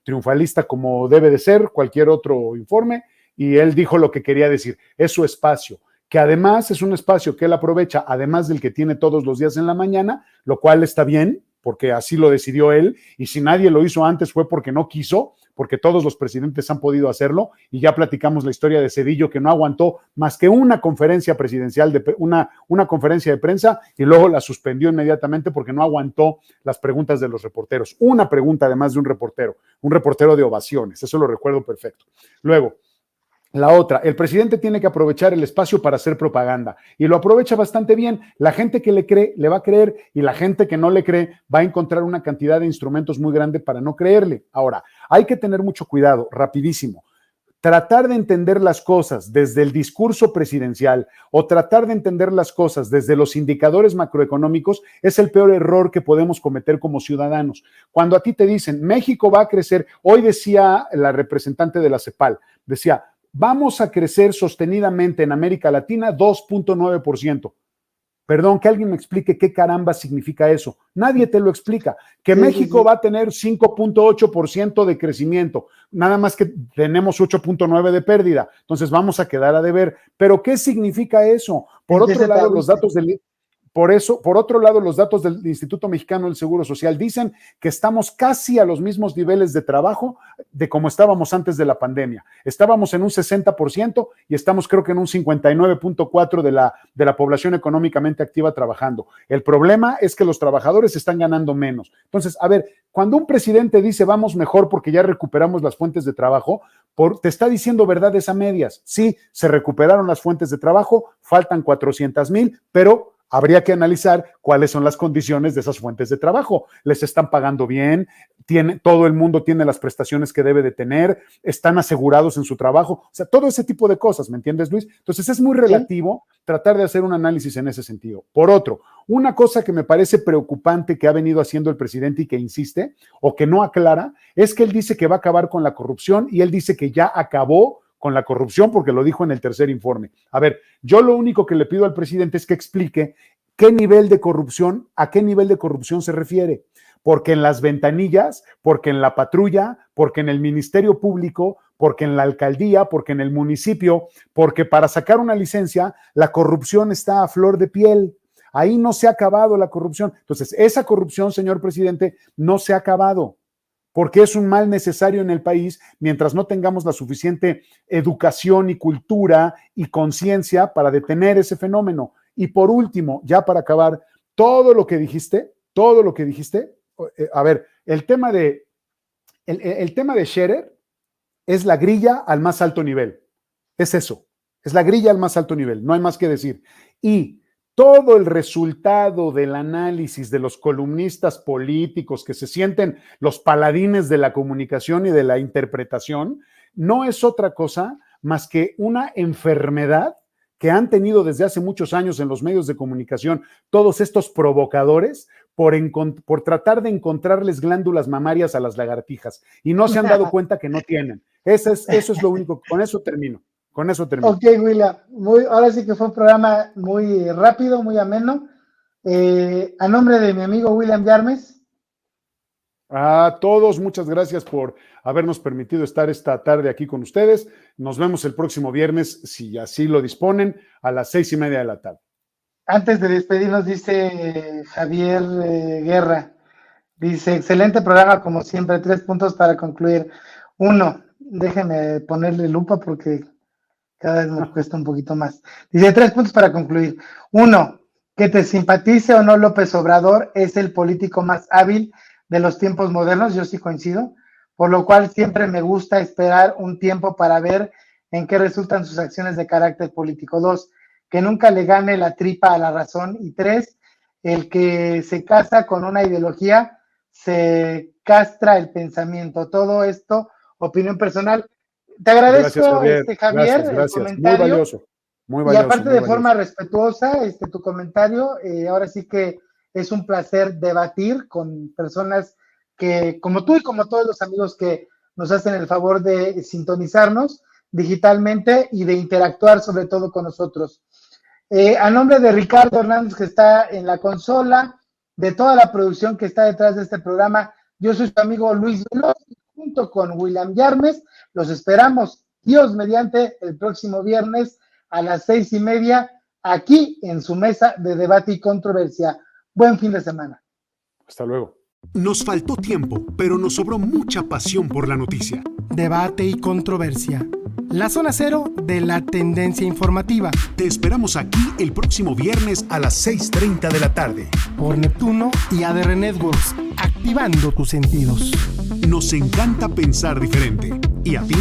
triunfalista como debe de ser cualquier otro informe, y él dijo lo que quería decir, es su espacio, que además es un espacio que él aprovecha, además del que tiene todos los días en la mañana, lo cual está bien, porque así lo decidió él, y si nadie lo hizo antes fue porque no quiso, porque todos los presidentes han podido hacerlo, y ya platicamos la historia de Zedillo, que no aguantó más que una conferencia presidencial, una conferencia de prensa, y luego la suspendió inmediatamente porque no aguantó las preguntas de los reporteros. Una pregunta además de un reportero de ovaciones, eso lo recuerdo perfecto. Luego, la otra, el presidente tiene que aprovechar el espacio para hacer propaganda, y lo aprovecha bastante bien. La gente que le cree, le va a creer, y la gente que no le cree va a encontrar una cantidad de instrumentos muy grande para no creerle. Ahora, hay que tener mucho cuidado, rapidísimo. Tratar de entender las cosas desde el discurso presidencial o tratar de entender las cosas desde los indicadores macroeconómicos es el peor error que podemos cometer como ciudadanos. Cuando a ti te dicen, México va a crecer, hoy decía la representante de la CEPAL, decía, vamos a crecer sostenidamente en América Latina 2.9%. Perdón, que alguien me explique qué caramba significa eso. Nadie te lo explica. Que México va a tener 5.8% de crecimiento, nada más que tenemos 8.9% de pérdida. Entonces vamos a quedar a deber. ¿Pero qué significa eso? Por otro lado, los datos del... Por otro lado, los datos del Instituto Mexicano del Seguro Social dicen que estamos casi a los mismos niveles de trabajo de como estábamos antes de la pandemia. Estábamos en un 60% y estamos creo que en un 59.4% de la población económicamente activa trabajando. El problema es que los trabajadores están ganando menos. Entonces, a ver, cuando un presidente dice vamos mejor porque ya recuperamos las fuentes de trabajo, te está diciendo verdades a medias. Sí, se recuperaron las fuentes de trabajo, faltan 400,000, pero habría que analizar cuáles son las condiciones de esas fuentes de trabajo. ¿Les están pagando bien? ¿Todo el mundo tiene las prestaciones que debe de tener? ¿Están asegurados en su trabajo? O sea, todo ese tipo de cosas, ¿me entiendes, Luis? Entonces es muy relativo tratar de hacer un análisis en ese sentido. Por otro, una cosa que me parece preocupante que ha venido haciendo el presidente y que insiste o que no aclara es que él dice que va a acabar con la corrupción y él dice que ya acabó con la corrupción porque lo dijo en el tercer informe. A ver, yo lo único que le pido al presidente es que explique a qué nivel de corrupción se refiere. Porque en las ventanillas, porque en la patrulla, porque en el Ministerio Público, porque en la alcaldía, porque en el municipio, porque para sacar una licencia, la corrupción está a flor de piel. Ahí no se ha acabado la corrupción. Entonces, esa corrupción, señor presidente, no se ha acabado, porque es un mal necesario en el país mientras no tengamos la suficiente educación y cultura y conciencia para detener ese fenómeno. Y por último, ya para acabar, todo lo que dijiste, a ver, el tema de Scherer es la grilla al más alto nivel. Es eso, es la grilla al más alto nivel, no hay más que decir. Y todo el resultado del análisis de los columnistas políticos que se sienten los paladines de la comunicación y de la interpretación, no es otra cosa más que una enfermedad que han tenido desde hace muchos años en los medios de comunicación todos estos provocadores por tratar de encontrarles glándulas mamarias a las lagartijas y no se han dado cuenta que no tienen. Eso es lo único. Con eso termino. Ok, William. Ahora sí que fue un programa muy rápido, muy ameno. A nombre de mi amigo William Yarmes. A todos, muchas gracias por habernos permitido estar esta tarde aquí con ustedes. Nos vemos el próximo viernes, si así lo disponen, a las 6:30 de la tarde. Antes de despedirnos, dice Javier Guerra, dice, excelente programa como siempre, 3 puntos para concluir. 1, déjenme ponerle lupa porque cada vez me cuesta un poquito más. Dice, 3 puntos para concluir. 1, que te simpatice o no López Obrador, es el político más hábil de los tiempos modernos, yo sí coincido, por lo cual siempre me gusta esperar un tiempo para ver en qué resultan sus acciones de carácter político. 2, que nunca le gane la tripa a la razón. Y 3, el que se casa con una ideología se castra el pensamiento. Todo esto, opinión personal. Te agradezco, gracias, Javier, gracias. el comentario. Muy valioso. Y aparte de forma respetuosa, tu comentario, ahora sí que es un placer debatir con personas que, como tú y como todos los amigos que nos hacen el favor de sintonizarnos digitalmente y de interactuar sobre todo con nosotros. A nombre de Ricardo Hernández, que está en la consola, de toda la producción que está detrás de este programa, yo soy su amigo Luis Veloz, junto con William Yarmes. Los esperamos, Dios mediante, el próximo viernes a las 6:30, aquí en su mesa de debate y controversia. Buen fin de semana. Hasta luego. Nos faltó tiempo, pero nos sobró mucha pasión por la noticia. Debate y controversia. La zona cero de la tendencia informativa. Te esperamos aquí el próximo viernes a las 6:30 de la tarde. Por Neptuno y ADR Networks, activando tus sentidos. Nos encanta pensar diferente. ¿Y a ti?